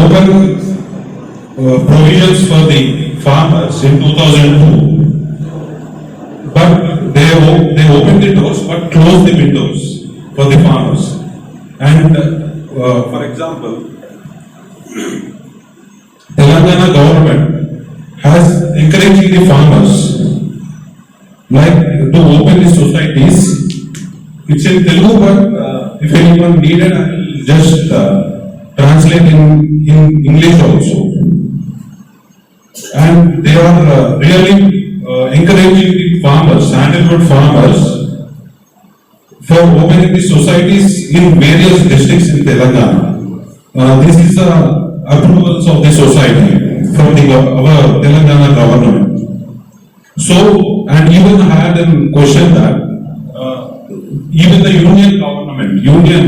open provisions for the farmers in 2002, but they opened the doors but closed the windows for the farmers. And for example, Telangana government has encouraged the farmers like to open the societies. It's in Telugu, but if anyone needed, I will just translate in English also. And they are really encouraging the farmers, sandalwood farmers, for opening the societies in various districts in Telangana. This is the approvals of the society from our Telangana government. So, and even I had a question that even the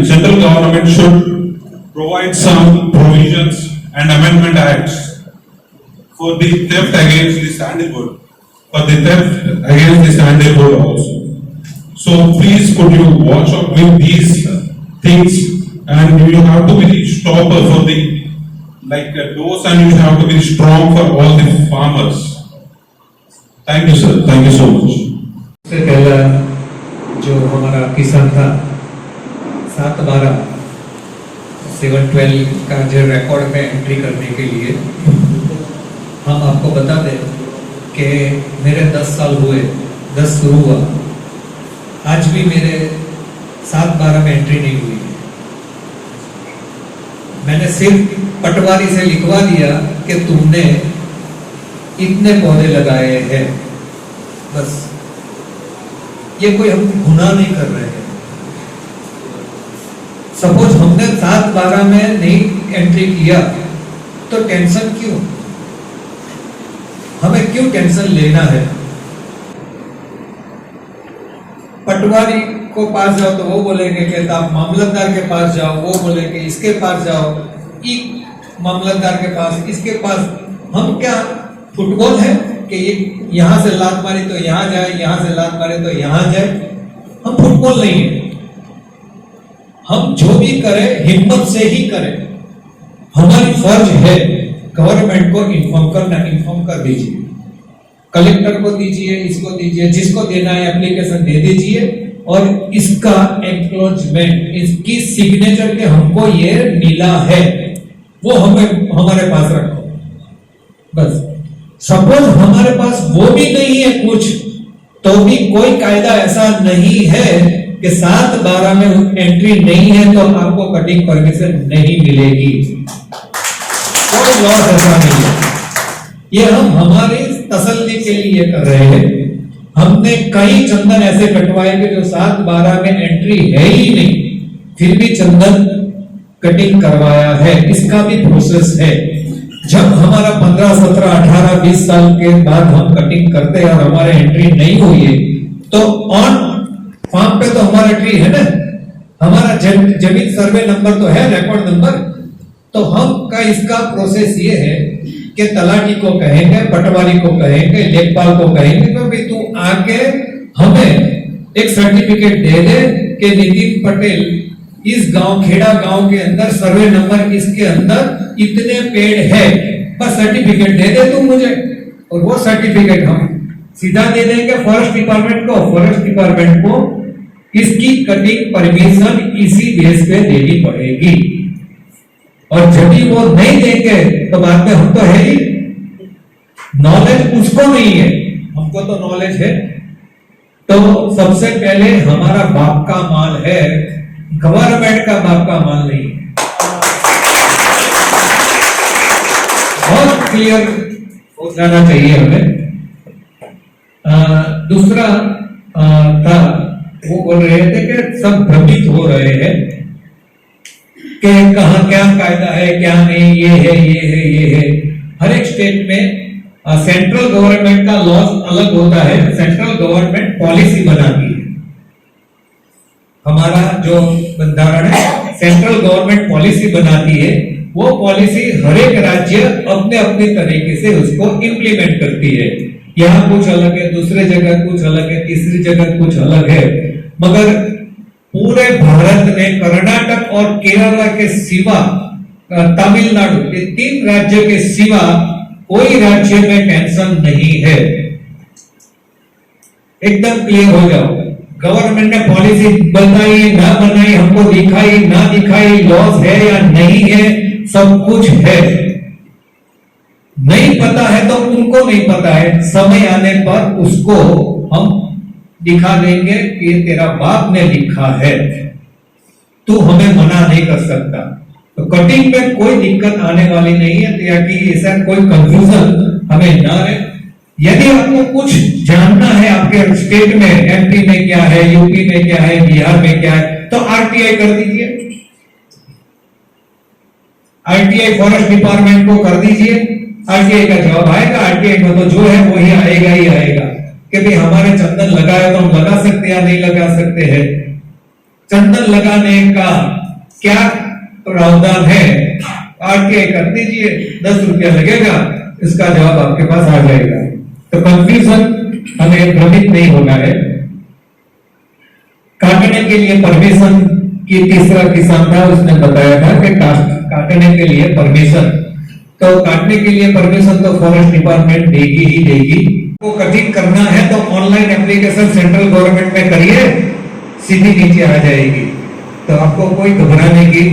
central government should provide some provisions and amendment acts for the theft against the sandalwood, also. So please could you watch out with these things, and you have to be the stopper for the doors, and you have to be strong for all the farmers. Thank you, sir. Thank you so much. सबसे पहला जो हमारा किसान था 7/12 7/12 का जो रिकॉर्ड में एंट्री करने के लिए हम आपको बता दें कि मेरे 10 साल हुए, 10 शुरू हुआ, आज भी मेरे 7/12 में एंट्री नहीं हुई। मैंने सिर्फ पटवारी से लिखवा दिया कि तुमने इतने पौधे लगाए हैं, बस। ये कोई हम गुनाह नहीं कर रहे हैं। सपोज हमने 7/12 में नहीं एंट्री किया तो टेंशन क्यों? हमें क्यों टेंशन लेना है? पटवारी को पास जाओ तो वो बोलेंगे कि आप मामलतदार के पास जाओ, वो बोलेंगे इसके पास जाओ, मामलतदार के पास, इसके पास। हम क्या फुटबॉल है कि ये यहां से लात मारी तो यहां जाए, यहां से लात मारे तो यहां जाए? हम फुटबॉल नहीं है। हम जो भी करें हिम्मत से ही करें। हमारी फर्ज है गवर्नमेंट को इन्फॉर्म करना, इन्फॉर्म कर दीजिए, कलेक्टर को दीजिए, इसको दीजिए, जिसको देना है एप्लीकेशन दे दीजिए, और इसका एक्नॉलेजमेंट, इसकी सिग्नेचर के हमको ये मिला है, वो हमें हमारे पास रखो। बस सपोज हमारे पास वो भी नहीं है कुछ, तो भी कोई कायदा ऐसा नहीं है कि 7/12 में एंट्री नहीं है तो आपको कटिंग परमिशन नहीं मिलेगी। कोई लॉ ऐसा नहीं है। ये हम हमारे तसल्ली के लिए कर रहे हैं। हमने कई चंदन ऐसे कटवाए कि जो 7/12 में एंट्री है ही नहीं, फिर भी चंदन कटिंग करवाया है। इसका भी प्रोसेस है। जब हमारा 15, 17, 18, 20 साल के बाद हम कटिंग करते हैं और हमारे एंट्री नहीं हुई है, तो ऑन फार्म पे तो हमारा ट्री है ना, हमारा जमीन सर्वे नंबर तो है, रिकॉर्ड नंबर। तो हम का इसका प्रोसेस ये है कि तलाटी को कहेंगे, पटवारी को कहेंगे, लेखपाल को कहेंगे कि भाई तू आके हमें एक सर्टिफिकेट दे दे कि नितिन पटेल इस गांव, खेड़ा गांव के अंदर सर्वे नंबर इसके अंदर इतने पेड़ है, बस सर्टिफिकेट दे दे तू मुझे। और वो सर्टिफिकेट हम सीधा दे देंगे फॉरेस्ट डिपार्टमेंट को। फॉरेस्ट डिपार्टमेंट को इसकी कटिंग परमिशन इसी बेस पे देनी पड़ेगी। और जब भी वो नहीं देंगे तो बाद में हम तो है ही, नॉलेज उसको नहीं है, हमको तो नॉलेज है। तो सबसे पहले हमारा बाप का माल है, गवर्नमेंट का बाप का माल नहीं है। बहुत क्लियर हो जाना चाहिए हमें। दूसरा था, वो बोल रहे थे कि सब भ्रमित हो रहे हैं कि कहाँ क्या कायदा है, क्या नहीं, ये है, ये है, ये है। हर एक स्टेट में सेंट्रल गवर्नमेंट का लॉ अलग होता है। सेंट्रल गवर्नमेंट पॉलिसी बनाती है। हमारा जो बंधारण है, सेंट्रल गवर्नमेंट पॉलिसी बनाती है। वो पॉलिसी हर एक राज्य अपने अपने तरीके से उसको इंप्लीमेंट करती है। यहाँ कुछ अलग है, दूसरे जगह कुछ अलग है, तीसरी जगह कुछ अलग है। मगर पूरे भारत में कर्नाटक और केरला के सिवा, तमिलनाडु, ये 3 राज्य के सिवा कोई राज्य में पेंशन नहीं है। एकदम क्लियर हो जाओ। गवर्नमेंट ने पॉलिसी बनाई ना बनाई, हमको दिखाई ना दिखाई, लॉस है या नहीं है, सब कुछ है। नहीं पता है तो उनको नहीं पता है, समय आने पर उसको हम दिखा देंगे कि तेरा बाप ने लिखा है, तू हमें मना नहीं कर सकता। तो कटिंग में कोई दिक्कत आने वाली नहीं है, या कि ऐसा कोई कंफ्यूजन हमें ना रहे। यदि आपको कुछ जानना है आपके स्टेट में, एमपी में क्या है, यूपी में क्या है, बिहार में क्या है, तो आरटीआई कर दीजिए। आरटीआई फॉरेस्ट डिपार्टमेंट को कर दीजिए, आरटीआई का जवाब आएगा। आरटीआई में तो जो है वही आएगा ही आएगा कि भाई हमारे चंदन लगाया तो हम लगा सकते हैं या नहीं लगा सकते हैं। चंदन लगाने का क्या प्रावधान है, आरटीआई कर दीजिए, 10 रुपया लगेगा, इसका जवाब आपके पास आ जाएगा। तो कंफ्यूजन हमें भ्रमित नहीं होना है। काटने के लिए परमिशन की तीसरा किसान था, उसने बताया था कि काटने के लिए परमिशन, तो काटने के लिए परमिशन तो फॉरेस्ट डिपार्टमेंट देगी ही देगी। को कटिंग करना है तो ऑनलाइन एप्लीकेशन सेंट्रल गवर्नमेंट में करिए, सीधी नीचे आ जाएगी। तो आपको कोई घबराने की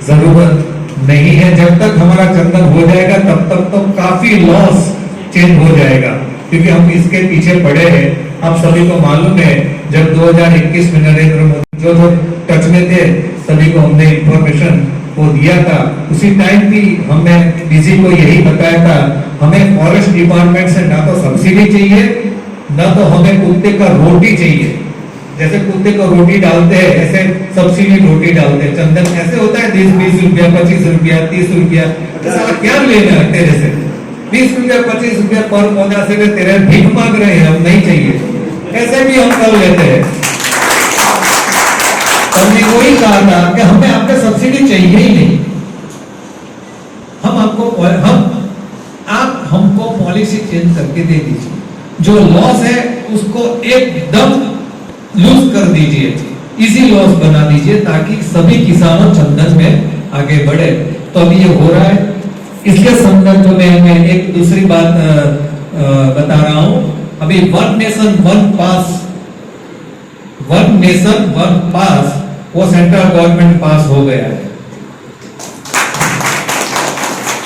जरूरत नहीं है। जब तक हमारा चंदन हो जाएगा तब तक तो काफी लॉस चेंज हो जाएगा, क्योंकि हम इसके पीछे पड़े हैं। आप सभी को मालूम है, जब 2021 में नरेंद्र मोदी जो टच में थे, सभी को हमने इंफॉर्मेशन को दिया था। उसी टाइम भी हमने डीजी को यही बताया था, हमें फॉरेस्ट डिपार्टमेंट से ना तो सब्सिडी चाहिए, ना तो हमें कुत्ते का रोटी चाहिए। जैसे कुत्ते को रोटी डालते हैं, ऐसे सब्सिडी रोटी डालते हैं। चंदन ऐसे होता है 20 रुपया, 25 रुपया, 30 रुपया, क्या लेना है तेरे से? 20 रुपया, 25 रुपया पर पौधा से तेरे भीख मांग रहे हैं, हम नहीं चाहिए, ऐसे भी हम कर लेते हैं। हमने वही कहा था कि हमें आपका सब्सिडी चाहिए ही नहीं। आप हमको पॉलिसी चेंज करके दे दीजिए, जो लॉस है उसको एकदम लूज कर दीजिए, इजी लॉस बना दीजिए, ताकि सभी किसानों चंदन में आगे बढ़े। तो अभी ये हो रहा है। इसके संदर्भ में मैं एक दूसरी बात बता रहा हूं। अभी वन नेशन वन पास वो सेंट्रल गवर्नमेंट पास हो गया है,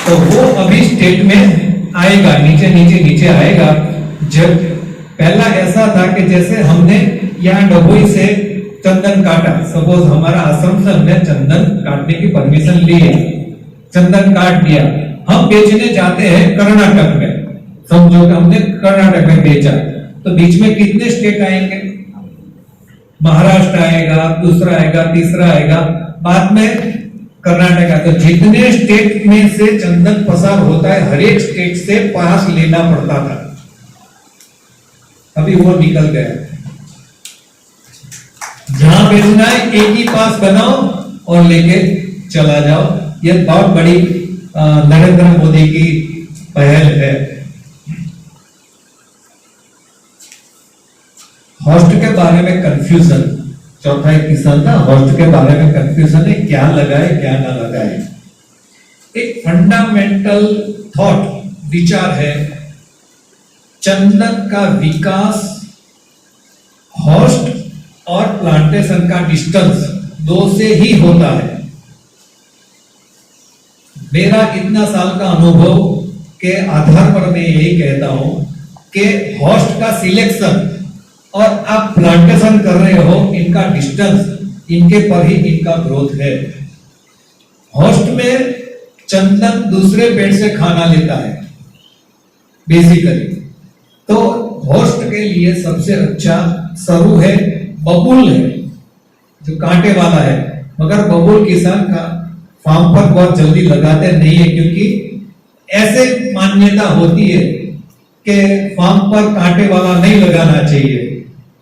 तो वो अभी स्टेट में आएगा, नीचे आएगा। जब पहला ऐसा था कि जैसे हमने यहाँ डभोई से चंदन काटा, सपोज हमारा असम में चंदन काटने की परमिशन ली है, चंदन काट दिया, हम बेचने जाते हैं कर्नाटक में, समझो कि हमने कर्नाटक में बेचा, तो बीच में कितने स्टेट आएंगे? महाराष्ट्र आएगा, दूसरा आएगा, तीसरा आएगा, बाद में कर्नाटक का। तो जितने स्टेट में से चंदन पसार होता है, हर एक स्टेट से पास लेना पड़ता था, अभी वो निकल गया। जहां बेचना है एक ही पास बनाओ और लेके चला जाओ। ये बहुत बड़ी नरेंद्र मोदी की पहल है। हॉस्ट के बारे में कंफ्यूजन, चौथा एक किसान था, हॉस्ट के बारे में कंफ्यूजन है, क्या लगाए क्या ना लगाए। एक फंडामेंटल थॉट, विचार है, चंदन का विकास हॉस्ट और प्लांटेशन का डिस्टेंस 2 से ही होता है। मेरा इतना साल का अनुभव के आधार पर मैं यही कहता हूं कि हॉस्ट का सिलेक्शन और आप प्लांटेशन कर रहे हो, इनका डिस्टेंस, इनके पर ही इनका ग्रोथ है। हॉस्ट में चंदन दूसरे पेड़ से खाना लेता है बेसिकली, तो हॉस्ट के लिए सबसे अच्छा सरू है, बबूल है जो कांटे वाला है, मगर बबूल किसान का फार्म पर बहुत जल्दी लगाते नहीं है, क्योंकि ऐसे मान्यता होती है कि फार्म पर कांटे वाला नहीं लगाना चाहिए,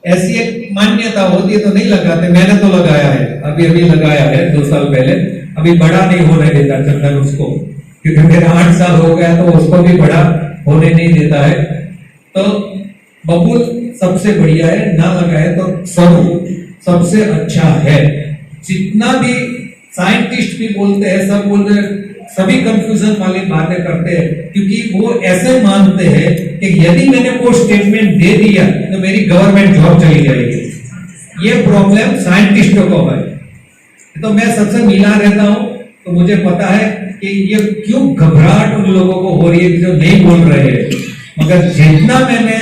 ऐसी एक मान्यता होती है, तो नहीं लगाते। मैंने तो लगाया है, अभी अभी लगाया है 2 साल पहले, अभी बड़ा नहीं होने देता चंदन उसको, क्योंकि मेरा 8 साल हो गया तो उसको भी बड़ा होने नहीं देता है। तो बबूल सबसे बढ़िया है, ना लगाए तो सरू सबसे अच्छा है। जितना भी साइंटिस्ट भी बोलते हैं, सब बोलते हैं, सभी कंफ्यूजन वाली बातें करते हैं, क्योंकि वो ऐसे मानते हैं कि यदि मैंने वो स्टेटमेंट दे दिया तो मेरी गवर्नमेंट जॉब चली जाएगी। ये प्रॉब्लम साइंटिस्टों को है। तो मैं सबसे मिला रहता हूं, तो मुझे पता है कि ये क्यों घबराहट उन लोगों को हो रही है जो नहीं बोल रहे हैं। मगर जितना मैंने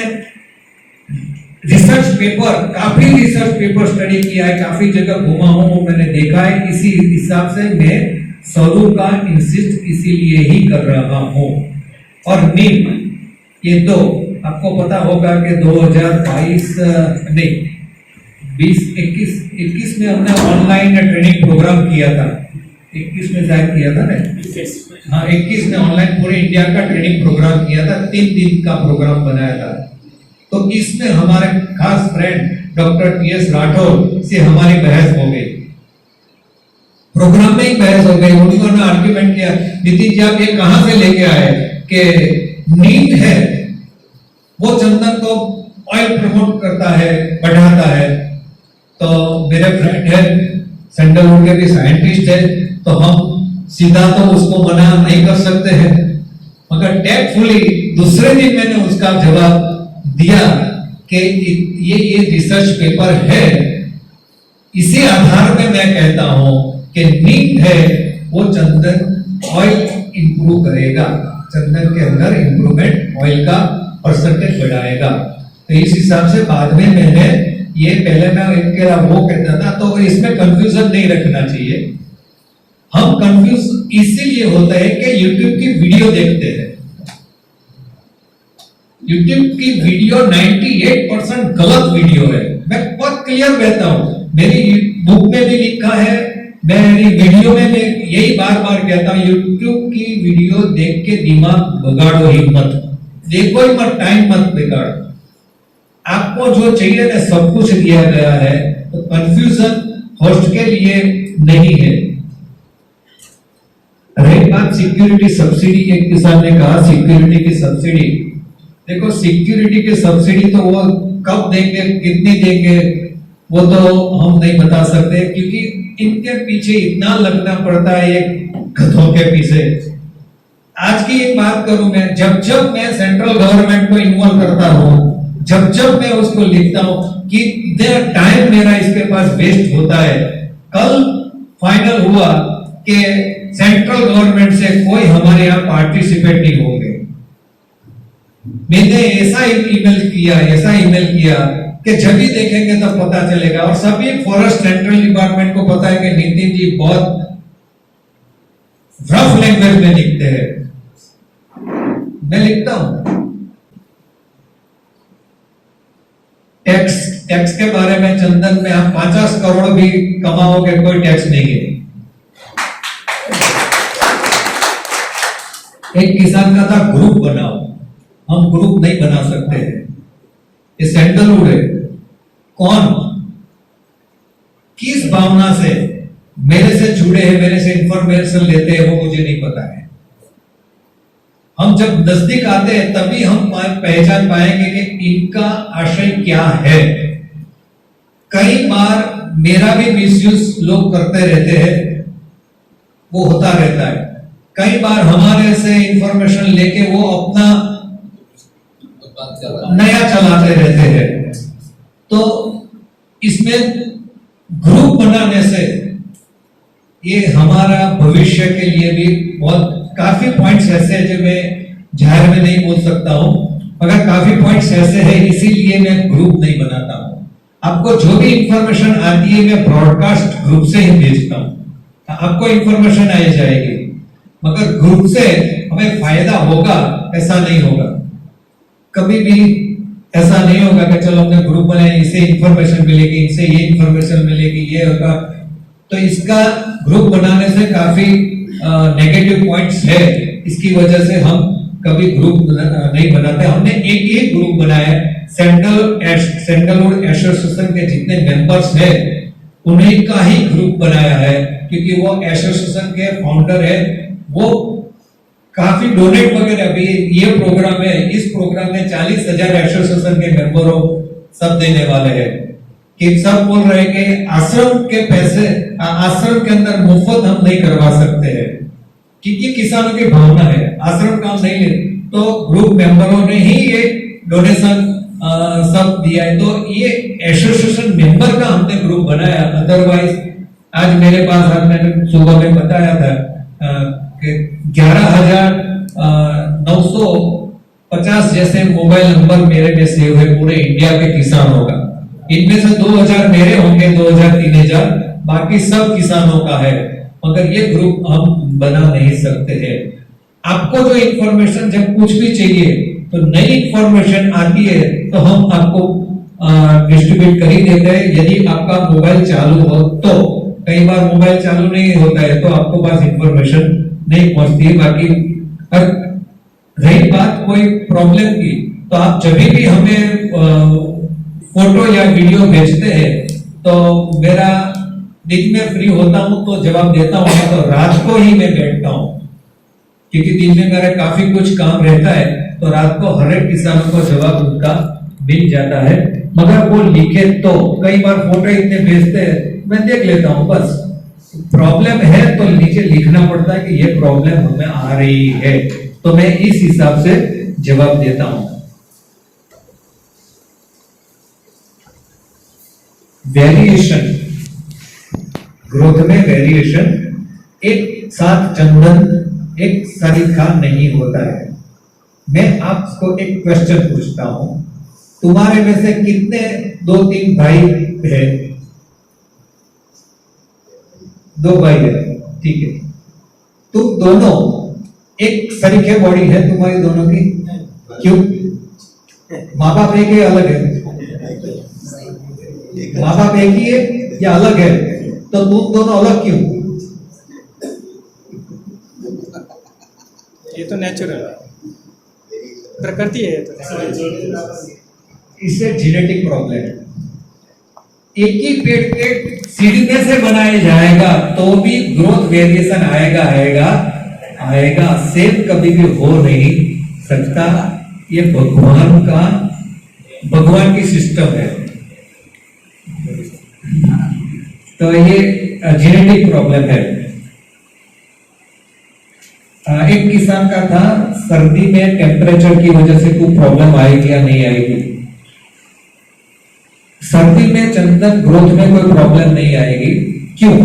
रिसर्च पेपर, काफी रिसर्च पेपर स्टडी किया है, काफी जगह घुमा हूं, मैंने देखा है, इसी हिसाब से मैं सरू का इंसिस्ट इसीलिए ही कर रहा हूं। और नीम, ये दो आपको पता होगा कि 2022 नहीं 21 में हमने ऑनलाइन ट्रेनिंग प्रोग्राम किया था, 21 में शायद किया था ना, 21 में ऑनलाइन पूरे इंडिया का ट्रेनिंग प्रोग्राम किया था, 3 दिन का प्रोग्राम बनाया था। तो इसमें हमारे खास फ्रेंड डॉक्टर टीएस राठौर से हमारी बहस हो गई, प्रोग्राम में ही बहस हो गई। उन्होंने आर्ग्यूमेंट किया, नितिन जी आप ये कहां से लेके आए कि नीम है वो चंदन को ऑयल प्रमोट करता है, बढ़ाता है। तो मेरे फ्रेंड है सैंडलवुड के भी साइंटिस्ट है, तो हम सीधा तो उसको मना नहीं कर सकते हैं, मगर टैक्टफुली दूसरे दिन मैंने उसका जवाब दिया कि ये रिसर्च पेपर है, इसी आधार पे मैं कहता हूं कि नीम है वो चंदन ऑयल इंप्रूव करेगा, चंदन के अंदर इंप्रूवमेंट ऑयल का परसेंटेज बढ़ाएगा। तो इस हिसाब से बाद में मैंने ये, पहले मैं इनके वो कहता था, तो इसमें कंफ्यूजन नहीं रखना चाहिए। हम कंफ्यूज इसीलिए होता है कि यूट्यूब की वीडियो देखते हैं, यूट्यूब की वीडियो 98% गलत वीडियो है। मैं बहुत क्लियर रहता हूं, मेरी बुक में भी लिखा है, मेरी वीडियो में मैं यही बार बार कहता हूं, यूट्यूब की वीडियो देख के दिमाग बगाड़ो ही मत, देखो ही मत, टाइम मत बिगाड़ो। आपको जो चाहिए ना सब कुछ दिया गया है, तो कंफ्यूजन होस्ट के लिए नहीं है। रही बात सिक्योरिटी सब्सिडी, एक किसान ने कहा सिक्योरिटी की सब्सिडी, देखो सिक्योरिटी की सब्सिडी तो वो कब देंगे, कितनी देंगे, वो तो हम नहीं बता सकते, क्योंकि इनके पीछे इतना लगना पड़ता है, एक गधों के पीछे। आज की एक बात करूं मैं, जब मैं सेंट्रल गवर्नमेंट को इन्वॉल्व करता हूं, जब मैं उसको लिखता हूं कि टाइम मेरा इसके पास वेस्ट होता है। कल फाइनल हुआ कि सेंट्रल गवर्नमेंट से कोई हमारे यहाँ पार्टिसिपेट नहीं होंगे, मैंने ऐसा ईमेल किया कि जब भी देखेंगे तब पता चलेगा। और सभी फॉरेस्ट सेंट्रल डिपार्टमेंट को पता है कि नितिन जी बहुत रफ लैंग्वेज में लिखते हैं। मैं लिखता हूं टैक्स के बारे में चंदन में आप 50 करोड़ भी कमाओगे कोई टैक्स नहीं है। एक किसान का था ग्रुप बनाओ, हम ग्रुप नहीं बना सकते हैं। ये सैंडलवुड है। कौन किस भावना से मेरे से जुड़े हैं, मेरे से इंफॉर्मेशन लेते हैं, वो मुझे नहीं पता है। हम जब नजदीक आते हैं तभी हम पहचान पाएंगे कि इनका आशय क्या है। कई बार मेरा भी मिसयूज लोग करते रहते हैं, वो होता रहता है। कई बार हमारे से इंफॉर्मेशन लेके वो अपना नया चलाते रहते हैं। तो इसमें ग्रुप बनाने से ये हमारा भविष्य के लिए भी बहुत काफी पॉइंट्स ऐसे हैं जो मैं जाहिर में नहीं बोल सकता हूं, मगर काफी पॉइंट्स ऐसे हैं, इसीलिए मैं ग्रुप नहीं बनाता हूं। आपको जो भी इंफॉर्मेशन आती है मैं ब्रॉडकास्ट ग्रुप से ही भेजता हूं, आपको इंफॉर्मेशन आ जाएगी, मगर ग्रुप से हमें फायदा होगा ऐसा नहीं होगा। कभी भी ऐसा नहीं होगा कि चलो हमने ग्रुप बनाया, इसे इंफॉर्मेशन मिलेगी, इनसे ये इंफॉर्मेशन मिलेगी, ये होगा। तो इसका ग्रुप बनाने से काफी नेगेटिव पॉइंट्स है, इसकी वजह से हम कभी ग्रुप नहीं बनाते। हमने एक ही ग्रुप बनाया है, सैंडलवुड एसोसिएशन के जितने मेंबर्स हैं उन्हीं का ही ग्रुप बनाया है, क्योंकि वो एसोसिएशन के फाउंडर है। वो काफी डोनेट वगैरह अभी ये प्रोग्राम है, इस प्रोग्राम में 40,000 एसोसिएशन के मेंबरों सब देने वाले हैं। कि सब बोल रहे हैं कि आश्रम के पैसे आश्रम के अंदर मुफ्त हम नहीं करवा सकते हैं, क्योंकि किसानों की भावना है, आश्रम काम नहीं ले। तो ग्रुप मेंबरों ने ही ये डोनेशन सब दिया है। तो ये एसोसिएशन मेंबर का हमने ग्रुप बनाया। अदरवाइज आज मेरे पास, आज मैंने सुबह में बताया था कि 11,950 जैसे मोबाइल नंबर मेरे में सेव है पूरे इंडिया के किसानों का। इनमें से 2,000 मेरे होंगे, 2,000 3,000 बाकी सब किसानों का है, मगर ये ग्रुप हम बना नहीं सकते हैं। आपको जो इंफॉर्मेशन जब कुछ भी चाहिए तो नई इंफॉर्मेशन आती है तो हम आपको डिस्ट्रीब्यूट कर ही देते हैं, यदि आपका मोबाइल चालू हो तो। कई बार मोबाइल चालू नहीं होता है तो आपको पास इंफॉर्मेशन नहीं पहुंचती है। बाकी रही बात कोई प्रॉब्लम की, तो आप जब भी हमें फोटो या वीडियो भेजते हैं तो मेरा दिन में फ्री होता हूं तो जवाब देता हूं, तो रात को ही मैं बैठता हूं, क्योंकि दिन में मेरा काफी कुछ काम रहता है। तो रात को हर एक किसानों को जवाब उनका मिल जाता है, मगर वो लिखे तो। कई बार फोटो इतने भेजते हैं, मैं देख लेता हूं, बस प्रॉब्लम है तो नीचे लिखना पड़ता है कि ये प्रॉब्लम हमें आ रही है, तो मैं इस हिसाब से जवाब देता हूं। वेरिएशन, ग्रोथ में वेरिएशन एक साथ चंदन एक सरीखा नहीं होता है। मैं आपको एक क्वेश्चन पूछता हूं, तुम्हारे में से कितने 2-3 भाई है? 2 भाई है, ठीक है। तुम दोनों एक सरीखे बॉडी है तुम्हारी दोनों की, क्यों? माँ बाप एक ही अलग है? माँ बाप एक ही है या अलग है? तो तुम दोनों अलग क्यों? ये तो नेचुरल है, प्रकृति है। इससे जेनेटिक प्रॉब्लम है। एक ही पेड़ के सीढ़ी से बनाया जाएगा तो भी ग्रोथ वेरिएशन आएगा। सेम कभी भी हो नहीं सकता। ये भगवान की सिस्टम है। तो ये जेनेटिक प्रॉब्लम है। एक किसान का था, सर्दी में टेम्परेचर की वजह से कोई प्रॉब्लम आएगी या नहीं आएगी? सर्दी में चंदन ग्रोथ में कोई प्रॉब्लम नहीं आएगी। क्यों?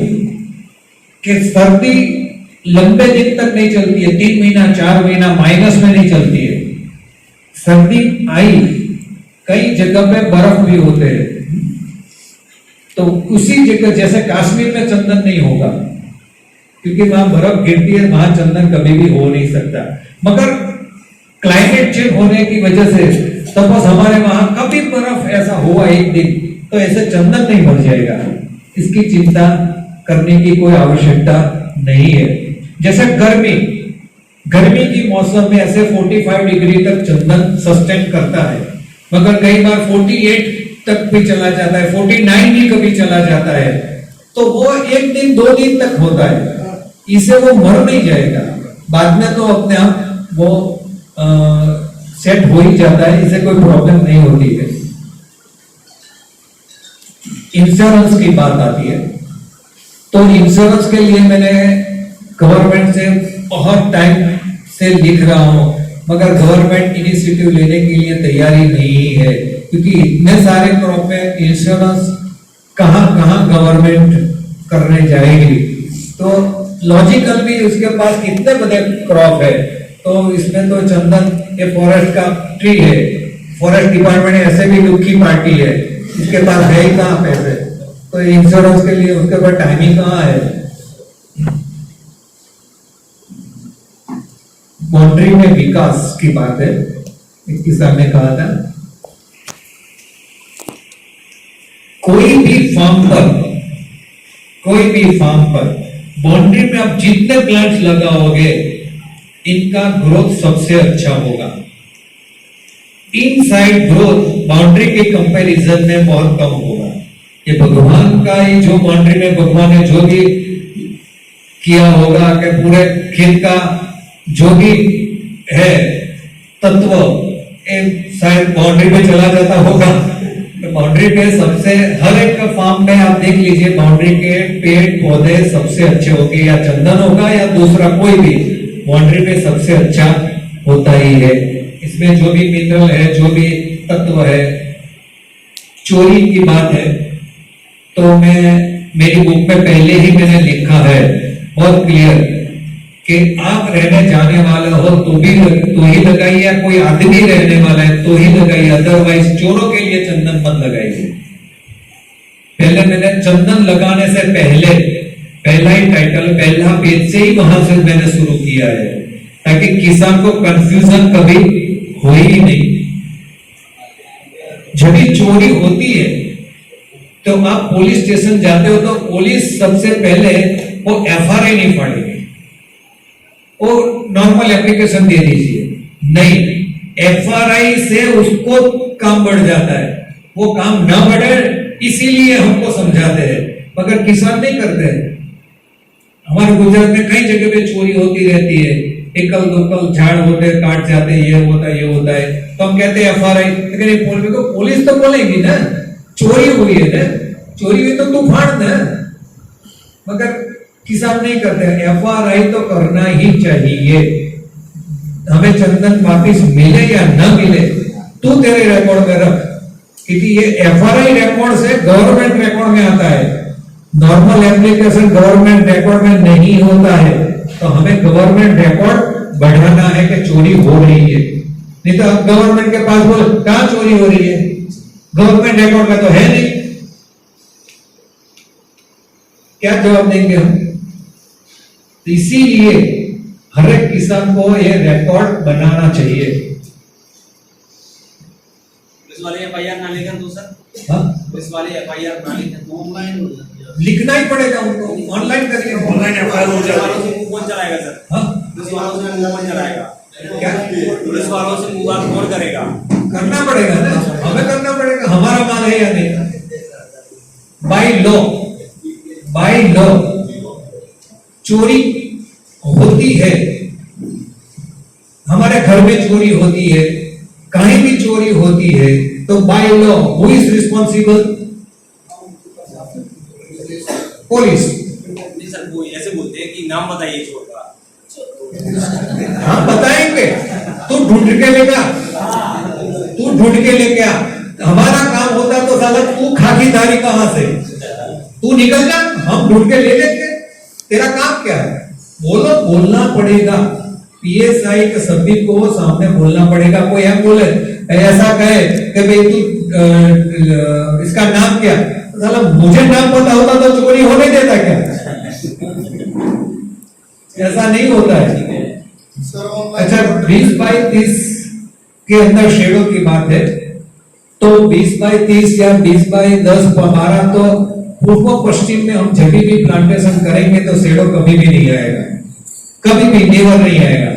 कि सर्दी लंबे दिन तक नहीं चलती है, 3 महीना 4 महीना माइनस में नहीं चलती है। सर्दी आई, कई जगह पे बर्फ भी होते हैं, तो उसी जगह जैसे कश्मीर में चंदन नहीं होगा क्योंकि वहां बर्फ गिरती है, वहां चंदन कभी भी हो नहीं सकता। मगर क्लाइमेट चेंज होने की वजह से सपोज हमारे वहां कभी बर्फ ऐसा हुआ एक दिन, तो ऐसे चंदन नहीं बन जाएगा। इसकी चिंता करने की कोई आवश्यकता नहीं है। जैसे गर्मी की मौसम में ऐसे 45 डिग्री तक चंदन सस्टेन करता है, मगर कई बार 48 तक भी चला जाता है, 49 भी कभी चला जाता है, तो वो एक दिन 2 दिन तक होता है, इसे वो मर नहीं जाएगा। बाद में तो अपने आप वो सेट हो ही जाता है, इसे कोई प्रॉब्लम नहीं होती है। इंश्योरेंस की बात आती है, तो इंश्योरेंस के लिए मैंने गवर्नमेंट से बहुत टाइम से लिख रहा हूं, मगर गवर्नमेंट इनिशिएटिव लेने के लिए तैयारी नहीं है, क्योंकि इतने सारे क्रॉप में इंश्योरेंस कहां गवर्नमेंट करने जाएगी। तो लॉजिकल भी उसके पास कितने बड़े क्रॉप है, तो इसमें तो चंदन ये फॉरेस्ट का ट्री है, फॉरेस्ट डिपार्टमेंट ऐसे भी लुक की पार्टी है, इसके पास है ही कहां पैसे, तो इंश्योरेंस के लिए उसके पास टाइमिंग कहां है। बाउंड्री में विकास की बात है, एक किसान ने कहा था कोई भी फार्म पर बाउंड्री में आप जितने प्लांट्स लगाओगे इनका ग्रोथ सबसे अच्छा होगा। इनसाइड ग्रोथ बाउंड्री के कंपैरिजन में बहुत कम होगा। ये भगवान का ही जो बाउंड्री में भगवान ने जो भी किया होगा कि पूरे खेत का जो भी है तत्व शायद बाउंड्री पे चला जाता होगा। तो बाउंड्री पे सबसे हर एक फार्म में आप देख लीजिए बाउंड्री के पेड़ पौधे सबसे अच्छे होंगे, या चंदन होगा या दूसरा कोई भी, बाउंड्री पे सबसे अच्छा होता ही है। इसमें जो भी मिनरल है, जो भी तत्व है, चोरी की बात है तो मेरी बुक में पहले ही मैंने लिखा है बहुत क्लियर कि आप रहने जाने वाले हो तो ही लगाइए, या कोई आदमी रहने वाला है तो ही लगाइए, अदरवाइज चोरों के लिए चंदन मत लगाइए। पहले मैंने चंदन लगाने से पहले पहला ही टाइटल, पहला पेज से ही वहां से मैंने शुरू किया है, ताकि किसान को कंफ्यूजन कभी हो ही नहीं। जब भी चोरी होती है तो आप पुलिस स्टेशन जाते हो तो पुलिस सबसे पहले वो एफआरआई नहीं फाड़ेगी, वो नॉर्मल एप्लीकेशन दे दीजिए। नहीं, एफआरआई से उसको काम बढ़ जाता है, वो काम ना बढ़े इसीलिए हमको समझाते हैं, मगर किसान नहीं करते हैं। हमारे गुजरात में कई जगह पे चोरी होती रहती है, एकल दोकल झाड़ होते काट जाते, ये होता है, तो हम कहते हैं एफआरआई, लेकिन पुलिस तो बोलेगी ना चोरी हुई है ना, चोरी हुई तो तूफान ना, मगर किसान नहीं करते। एफआरआई तो करना ही चाहिए। हमें चंदन वापिस मिले या न मिले तू तेरे रिकॉर्ड में रख, क्योंकि ये एफआरआई रिकॉर्ड से गवर्नमेंट रिकॉर्ड में आता है, नॉर्मल एप्लीकेशन गवर्नमेंट रिकॉर्ड में नहीं होता है। तो हमें गवर्नमेंट रिकॉर्ड बढ़ाना है कि चोरी हो रही है, नहीं तो अब गवर्नमेंट के पास बोल कहां चोरी हो रही है, गवर्नमेंट रिकॉर्ड में तो है नहीं, क्या जवाब देंगे हम। तो इसीलिए हर एक किसान को ये रिकॉर्ड बनाना चाहिए। पुलिस वाले एफआईआर ना लिखें तो सर, पुलिस वाले एफआईआर ना लिखें तो ऑनलाइन लिखना ही पड़ेगा उनको, ऑनलाइन करिए, ऑनलाइन एफआईआर हो जाएगी। कौन चलाएगा सर? पुलिस वालों से मुंह कौन चलाएगा? क्या पुलिस वालों से मुंह बात कौन करेगा? करना पड़ेगा ना, हमें करना पड़ेगा, हमारा माल है या नहीं। बाय लॉ चोरी होती है, हमारे घर में चोरी होती है, कहीं भी चोरी होती है, तो by law who is responsible? Police. नहीं सर, वो ऐसे बोलते हैं कि नाम बताइए चोर का। हाँ बताएंगे, तू ढूंढ के लेगा, तू ढूंढ के लेके आ। हमारा काम होता तो साला तू खाकीदारी कहां से, तू निकल जा, हम ढूंढ के ले लेंगे, तेरा काम क्या है? बोलो, बोलना पड़ेगा, पीएसआई के सभी को सामने बोलना पड़ेगा। कोई हम बोले ऐसा कहे कि भाई तू इसका नाम क्या, साला मुझे नाम पता होता तो चोरी होने देता क्या? ऐसा नहीं होता है। अच्छा 20 बाई 30 के अंदर शेडो की बात है तो 20 बाई 30 या 20 बाई 10 12 तो पूर्व पश्चिम में हम जब भी प्लांटेशन करेंगे तो शेडो कभी भी नहीं आएगा, कभी भी नेवर नहीं आएगा।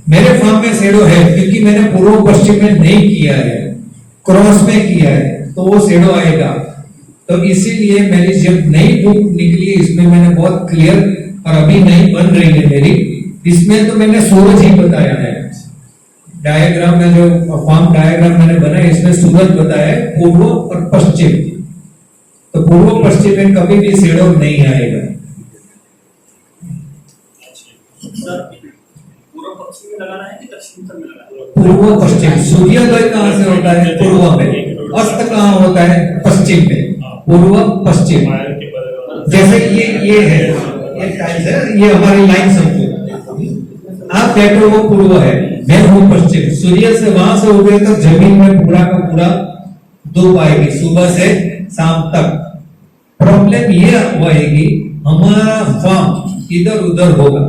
मेरे फार्म में शेडो है क्योंकि मैंने पूर्व पश्चिम में नहीं किया है, क्रॉस में किया है, तो वो शेडो आएगा। तो इसीलिए मेरी जब नई बुक निकली इसमें मैंने बहुत क्लियर, और अभी नई बन रही है मेरी, इसमें तो मैंने सूरज ही बताया है। डायग्राम में जो फार्म डायग्राम मैंने बनाया इसमें सूरज बताया है, पूर्व और पश्चिम। तो पूर्व पश्चिम में कभी भी शेडो नहीं आएगा। पूर्व पश्चिम, सूर्योदय कहाँ से होता है? पूर्व में। अस्त कहाँ होता है? पश्चिम में। पूर्व पश्चिम, जैसे ये है, ये टाइल्स है, ये हमारी लाइन समझो। आप बैठो वो पूर्व है, मैं हूँ पश्चिम। सूर्य से वहां से उगे तो जमीन में पूरा का पूरा धूप आएगी सुबह से शाम तक। प्रॉब्लम ये होएगी हमारा फार्म इधर उधर होगा,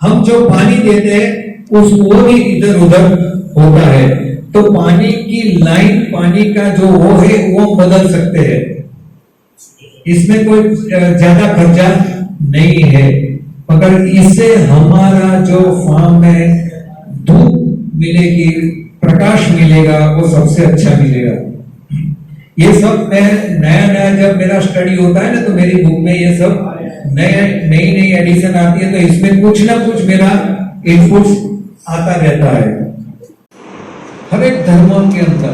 हम जो पानी देते हैं उस वो भी इधर उधर होता है। तो पानी की लाइन, पानी का जो वो है वो बदल सकते हैं, इसमें कोई ज्यादा खर्चा नहीं है। मगर इससे हमारा जो फार्म में धूप मिलेगी, प्रकाश मिलेगा, वो सबसे अच्छा मिलेगा। ये सब मैं नया जब मेरा स्टडी होता है ना तो मेरी बुक में ये सब नई एडिशन आती है, तो इसमें कुछ ना कुछ मेरा इनपुट आता रहता है। हर एक धर्मों के अंदर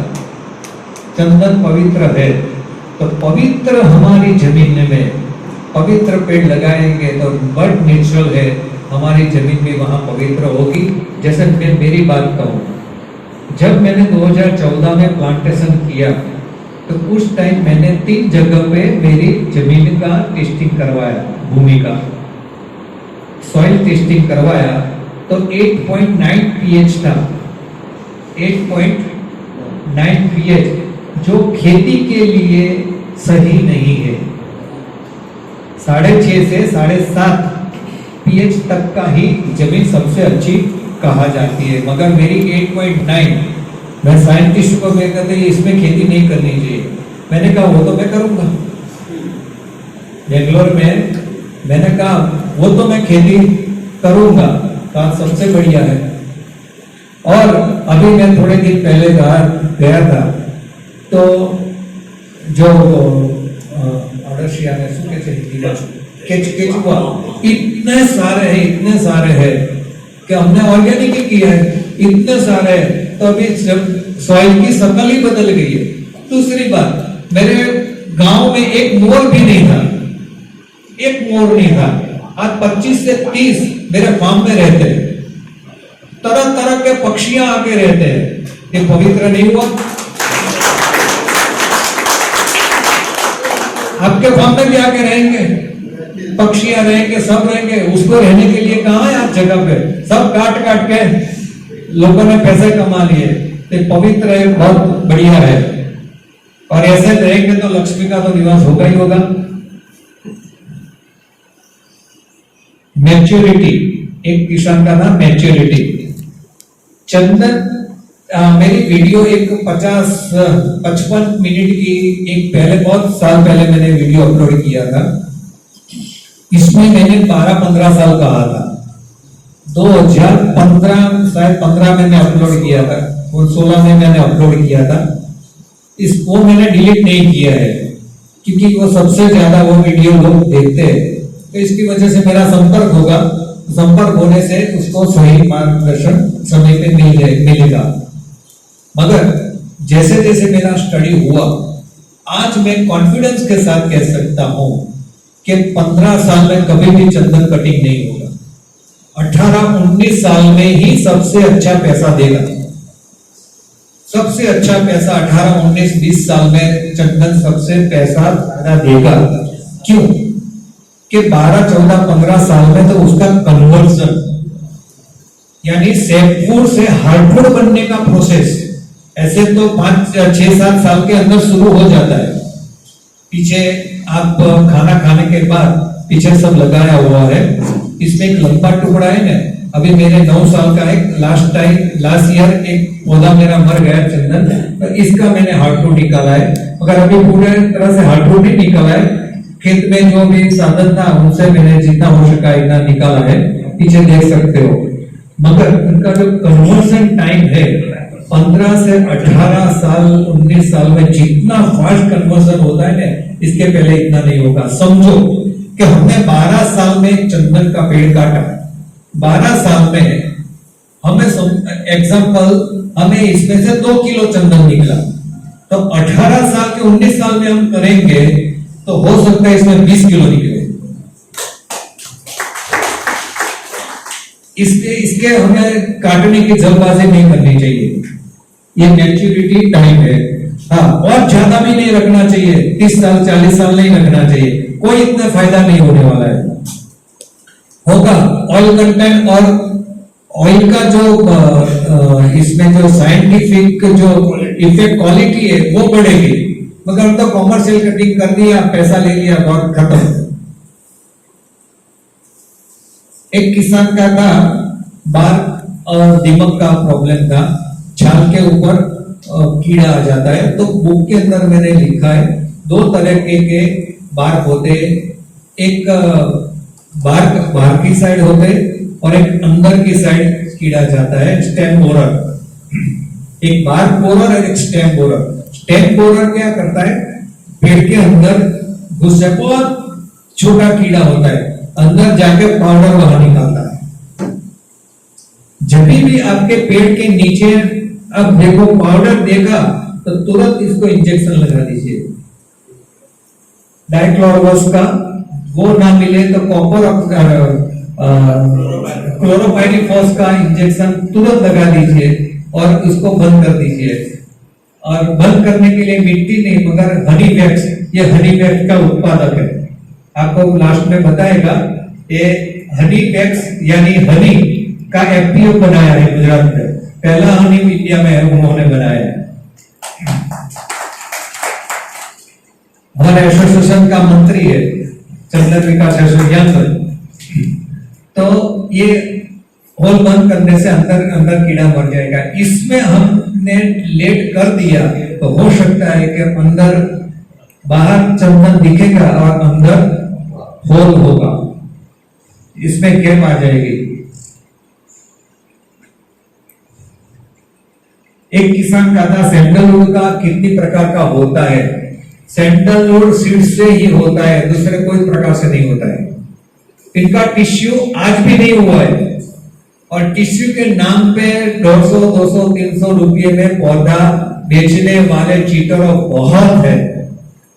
चंदन पवित्र है, तो पवित्र हमारी जमीन में पवित्र पेड़ लगाएंगे तो बट नेचुरल है, हमारी जमीन भी वहां पवित्र होगी। जैसे मैं मेरी बात कहूँ, जब मैंने 2014 में प्लांटेशन किया तो उस टाइम मैंने 3 जगह पे मेरी जमीन का टेस्टिंग करवाया, भूमि का सॉइल टेस्टिंग करवाया, तो 8.9 pH था। 8.9 pH जो खेती के लिए सही नहीं है। 6.5 से 7.5 pH तक का ही जमीन सबसे अच्छी कहा जाती है, मगर मेरी 8.9, मैं साइंटिस्ट को मैं कहते इसमें खेती नहीं करनी चाहिए। मैंने कहा वो तो मैं करूंगा। बेंगलोर में मैंने कहा वो तो मैं खेती करूंगा, कहा सबसे बढ़िया है। और अभी मैं थोड़े दिन पहले गया था तो जो अड़सिया ने केचुआ इतने सारे हैं कि हमने ऑर्गेनिक ही किया है, इतने सारे हैं। तो अभी जब सॉइल की शकल ही बदल गई है। दूसरी बात, मेरे गांव में एक मोर भी नहीं था, एक मोर नहीं था। आज 25 से 30 मेरे फार्म में रहते हैं, तरह तरह के पक्षियां आके रहते हैं। ये पवित्र नहीं हुआ? आपके फार्म में भी आके रहेंगे, पक्षियां रहेंगे, सब रहेंगे। उसको रहने के लिए कहाँ है आप जगह पे? सब काट के लोगों ने पैसे कमा लिए। तो पवित्र है, बहुत बढ़िया है। और ऐसे रहेंगे तो लक्ष्मी का तो निवास होगा ही होगा। मैच्योरिटी, एक किसान का नाम मैच्योरिटी। चंदन मेरी वीडियो एक 55 मिनट की एक पहले, बहुत साल पहले मैंने वीडियो अपलोड किया था। इसमें मैंने 12-15 साल कहा था। 2015 शायद 15 में मैं अपलोड किया था और 16 में मैंने अपलोड किया था। इसको मैंने डिलीट नहीं किया है क्योंकि वो सबसे ज्यादा वो वीडियो लोग देखते हैं, तो इसकी वजह से मेरा संपर्क होगा। संपर्क होने से उसको सही मार्गदर्शन समय पे मिलेगा। मगर जैसे जैसे मेरा स्टडी हुआ, आज मैं कॉन्फिडेंस के साथ कह सकता हूं कि 15 साल में कभी भी चंदन कटिंग नहीं होगा। 18-19 साल में ही सबसे अच्छा पैसा देगा। सबसे अच्छा पैसा 18-19-20 साल में चंदन सबसे पैसा ज्यादा देगा। क्यों? कि 12-14-15 साल में तो उसका कन्वर्जन यानी सैफपुर से हार्डवुड बनने का प्रोसेस ऐसे तो 5-6-7 साल के अंदर शुरू हो जाता है। पीछे आप खाना खाने के बाद पीछे सब लगाया हुआ है, इसमें एक लंबा टुकड़ा है ना, अभी मेरे 9 साल का है, लास्ट ईयर एक पौधा मेरा मर गया चंदन, तो इसका मैंने हार्डवुड निकाला है, मगर अभी पूरे तरह से हार्डवुड नहीं निकाला है, खेत में जो भी साधन था उनसे मैंने जितना हो सका इतना निकाला है, पीछे देख सकते हो। मगर उनका जो कन्वर्सन टाइम है 15 से 18 साल 19 साल में जितना फास्ट कन्वर्सन होता है ना, इसके पहले इतना नहीं होगा। समझो कि हमने 12 साल में चंदन का पेड़ काटा, 12 साल में हमें एग्जाम्पल हमें इसमें से 2 किलो चंदन निकला, तो 18 साल के 19 साल में हम करेंगे तो हो सकता है इसमें 20 किलो निकले। इसके हमें काटने की जल्दबाजी नहीं करनी चाहिए, ये मैच्योरिटी टाइम है। हाँ, और ज्यादा भी नहीं रखना चाहिए, 30 साल 40 साल नहीं रखना चाहिए, कोई इतना फायदा नहीं होने वाला है। होगा ऑयल कंटेंट और ऑयल का जो इसमें जो साइंटिफिक जो इफेक्ट क्वालिटी है वो बढ़ेगी, मगर तो कॉमर्शियल कटिंग कर दिया, पैसा ले लिया, बहुत खत्म। एक किसान का था बार और दीमक का प्रॉब्लम था, छाल के ऊपर कीड़ा आ जाता है, तो बुक के अंदर मैंने लिखा है 2 तरह के बार होते, एक बाहर की साइड होते और एक अंदर की साइड कीड़ा जाता है, स्टेम बोरर। एक बार बोरर और एक स्टेम बोरर। स्टेम बोरर क्या करता है, पेड़ के अंदर घुस जाए, बहुत छोटा कीड़ा होता है, अंदर जाके पाउडर बाहर निकालता है। जब भी आपके पेड़ के नीचे अब देखो पाउडर देखा तो तुरंत इसको इंजेक्शन लगा दीजिए, डाइक्लोरोवस का, वो ना मिले तो कॉपर क्लोरोपाइरीफॉस का इंजेक्शन तुरंत लगा दीजिए और इसको बंद कर दीजिए। और बंद करने के लिए मिट्टी नहीं मगर हनी वैक्स, ये हनी वैक्स का उत्पादक है, आपको लास्ट में बताएगा। ये हनी वैक्स यानी हनी का एफपीओ बनाया है गुजरात में, पहला हनी इंडिया में उन्होंने बनाया है। हमारे एसोसिएशन का मंत्री है चंदन विकास एसोसिएशन, तो ये होल बंद करने से अंदर कीड़ा मर जाएगा। इसमें हमने लेट कर दिया तो हो सकता है कि अंदर बाहर चंदन दिखेगा और अंदर होल होगा, इसमें गैप आ जाएगी। एक किसान का था सैंडलवुड का कितनी प्रकार का होता है, सैंडलवुड सीड से ही होता है, दूसरे कोई प्रकार से नहीं होता है। इनका टिश्यू आज भी नहीं हुआ है और टिश्यू के नाम पे 150, 200, 300 रुपये में पौधा बेचने वाले चीटर बहुत है।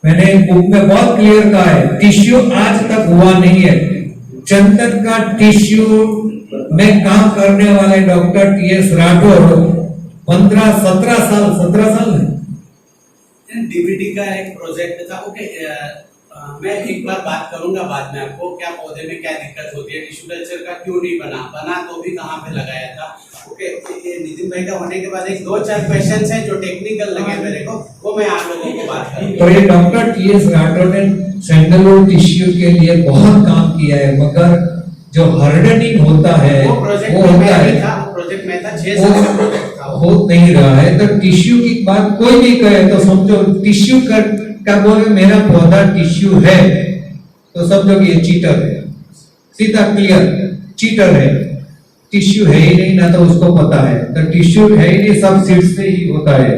मैंने बुक में बहुत क्लियर कहा है, टिश्यू आज तक हुआ नहीं है। चंदन का टिश्यू में काम करने वाले डॉक्टर टीएस राठौर 17 साल है। डीबीटी का एक प्रोजेक्ट था। ओके, मैं एक बार बात करूंगा बाद में आपको, क्या पौधे में क्या दिक्कत होती है, टिश्यू कल्चर का क्यों नहीं बना तो भी कहाँ पे लगाया था। ओके, ये नितिन भाई का होने के बाद एक 2-4 क्वेश्चंस हैं जो टेक्निकल लगे मेरे को, वो मैं आप लोगों को बात करूंगा। तो ये डॉक्टर टीएस राठौर ने सैंडलवुड टिश्यू के लिए बहुत काम किया है, मगर जो हार्डनिंग होता है वो प्रोजेक्ट वो होता है, प्रोजेक्ट में था 6 साल का प्रोजेक्ट था, हो नहीं रहा है। तो टिश्यू की बात कोई भी कहे तो समझो टिश्यू का बोले मेरा पौधा टिश्यू है तो समझो कि ये चीटर है, सीधा क्लियर चीटर है। टिश्यू है ही नहीं ना तो उसको पता है, तो टिश्यू है ही नहीं, सब सीड से ही होता है।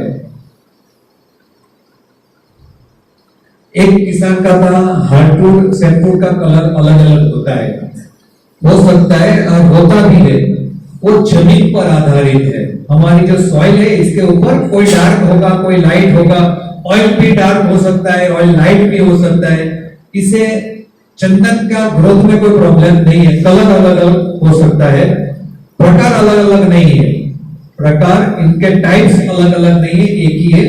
एक किसान का था हार्डवुड सैंडवुड का कलर अलग अलग होता है, हो सकता है और होता भी है, वो जमीन पर आधारित है। हमारी जो सॉइल है इसके ऊपर कोई डार्क होगा कोई लाइट होगा, ऑयल भी डार्क हो सकता है, ऑयल लाइट भी हो सकता है। इसे चंदन का ग्रोथ में कोई प्रॉब्लम नहीं है, कलर अलग अलग हो सकता है, प्रकार अलग अलग नहीं है, प्रकार इनके टाइप्स अलग अलग नहीं है, एक ही है।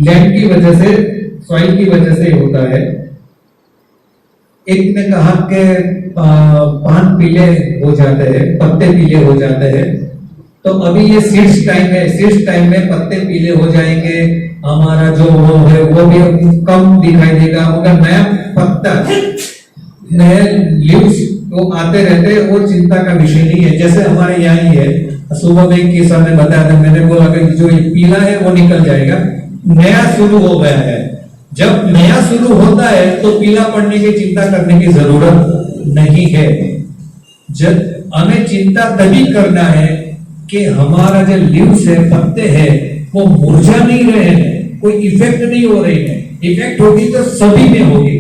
लैंड की वजह से सॉइल की वजह से होता है। एक ने कहा कि पान पीले हो जाते हैं, पत्ते पीले हो जाते हैं, तो अभी ये सीड्स टाइम है, सीड्स टाइम में पत्ते पीले हो जाएंगे, हमारा जो वो है वो भी कम दिखाई देगा, मगर नया पत्ता, नए लीव्स वो आते रहते हैं, वो चिंता का विषय नहीं है। जैसे हमारे यहाँ ही है, सुबह में एक किसान ने बताया था, मैंने बोला कि जो ये पीला है वो निकल जाएगा, नया शुरू हो गया है। जब नया शुरू होता है तो पीला पड़ने की चिंता करने की जरूरत नहीं है। जब हमें चिंता तभी करना है कि हमारा जो लीव्स है, पत्ते हैं, वो मुरझा नहीं रहे हैं, कोई इफेक्ट नहीं हो रही है। इफेक्ट होगी तो सभी में होगी,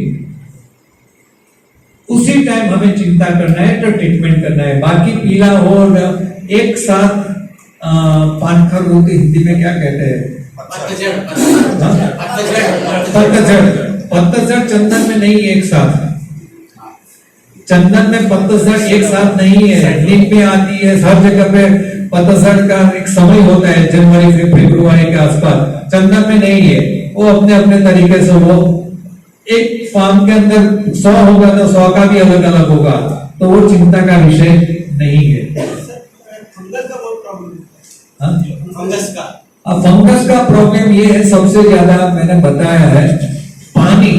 उसी टाइम हमें चिंता करना है तो ट्रीटमेंट करना है। बाकी पीला हो एक साथ पानखर रोग हिंदी में क्या कहते हैं? पतझड़ चंदन में नहीं है एक साथ, चंदन में पतझड़ एक साथ नहीं है, नीम में आती है, हर जगह पे पतझड़ का एक समय होता है, जनवरी फरवरी के आसपास। चंदन में नहीं है, वो अपने अपने तरीके से, वो एक फार्म के अंदर 100 होगा तो 100 का भी अलग अलग होगा, तो वो चिंता का विषय नहीं है। फंगस का बहुत प्रॉब्लम है, फंगस का। अब फंगस का प्रॉब्लम ये है, सबसे ज्यादा मैंने बताया है, पानी,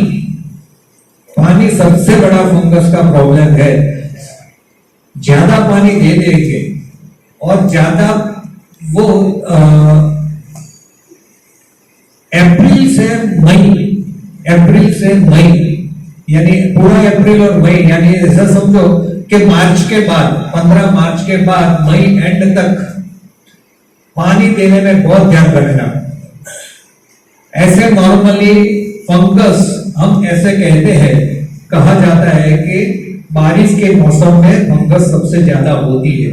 पानी सबसे बड़ा फंगस का प्रॉब्लम है। ज्यादा पानी दे देंगे और ज्यादा वो अप्रैल से मई यानी पूरा अप्रैल और मई, यानी ऐसा समझो कि मार्च के बाद, 15 मार्च के बाद मई एंड तक पानी देने में बहुत ध्यान रखना। ऐसे नॉर्मली फंगस हम ऐसे कहते हैं, कहा जाता है कि बारिश के मौसम में फंगस सबसे ज्यादा होती है,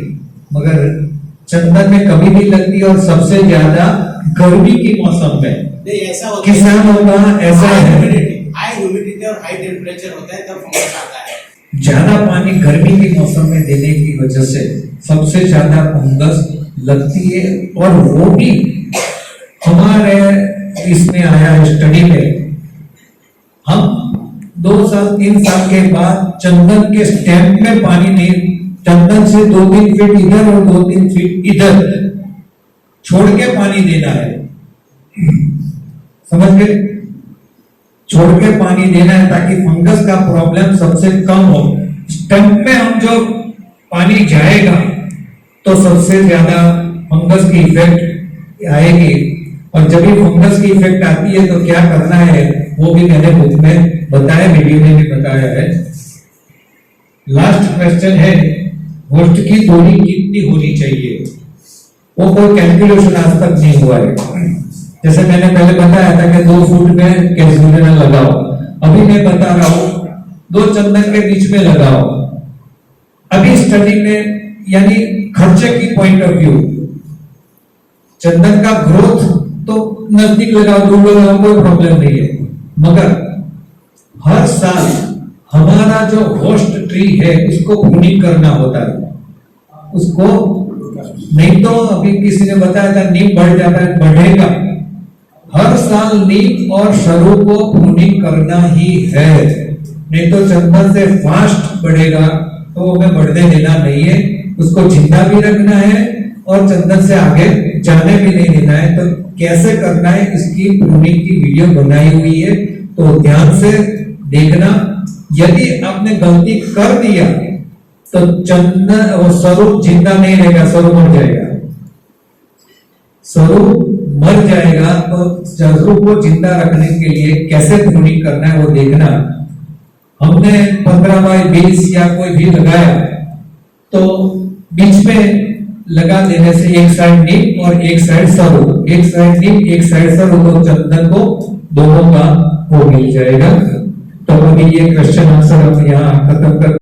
मगर चंदन में कभी नहीं लगती, और सबसे ज्यादा गर्मी के मौसम में किसानों का ऐसा है, हाई ह्यूमिडिटी और हाई टेम्परेचर होता है तब फंगस आता है। ज्यादा पानी गर्मी के मौसम में देने की वजह से सबसे ज्यादा फंगस लगती है। और वो भी हमारे इसमें आया है स्टडी में, हम 2 साल 3 साल के बाद चंदन के स्टेम में पानी नहीं, चंदन से 2-3 फीट इधर और 2-3 फीट इधर छोड़ के पानी देना है, समझ गए? छोड़ के पानी देना है ताकि फंगस का प्रॉब्लम सबसे कम हो। स्टेम में हम जो पानी जाएगा तो सबसे ज्यादा फंगस की इफेक्ट आएगी, और जब भी फंगस की इफेक्ट आती है तो क्या करना है वो भी मैंने बुक में बताया, वीडियो में भी बताया है। लास्ट क्वेश्चन है, होस्ट की दूरी कितनी होनी चाहिए? वो कोई कैलकुलेशन आज तक नहीं हुआ है। जैसे मैंने पहले बताया था कि 2 फुट में कैजुअल लगाओ, अभी मैं बता रहा हूं 2 चंदन के बीच में लगाओ। अभी स्टडी में यानी खर्चे की पॉइंट ऑफ व्यू, चंदन का ग्रोथ तो नजदीक लगाओ, दूर लगाओ, कोई प्रॉब्लम नहीं है, मगर हर साल हमारा जो होस्ट ट्री है उसको प्रूनिंग करना होता है। उसको नहीं तो अभी किसी ने बताया था नीम बढ़ जाता है, बढ़ेगा, हर साल नीम और सरू को प्रूनिंग करना ही है, नहीं तो चंदन से फास्ट बढ़ेगा तो हमें बढ़ने देना नहीं है, उसको जिंदा भी रखना है और चंदन से आगे जाने भी नहीं देना है। तो कैसे करना है इसकी प्रूनिंग की वीडियो बनाई हुई है, तो ध्यान से देखना। यदि आपने गलती कर दिया तो चंदन और सरू जिंदा नहीं रहेगा, सरू मर जाएगा, सरू मर जाएगा। तो सरू को जिंदा रखने के लिए कैसे प्रूनिंग करना है वो देखना। हमने 15x20 या कोई भी लगाया तो बीच में लगा देने से एक साइड नीम और एक साइड सरू, एक साइड नीम एक साइड सरू, तो चंदन को दोनों का वो मिल जाएगा। तो अभी ये क्वेश्चन आंसर हम यहाँ खत्म करते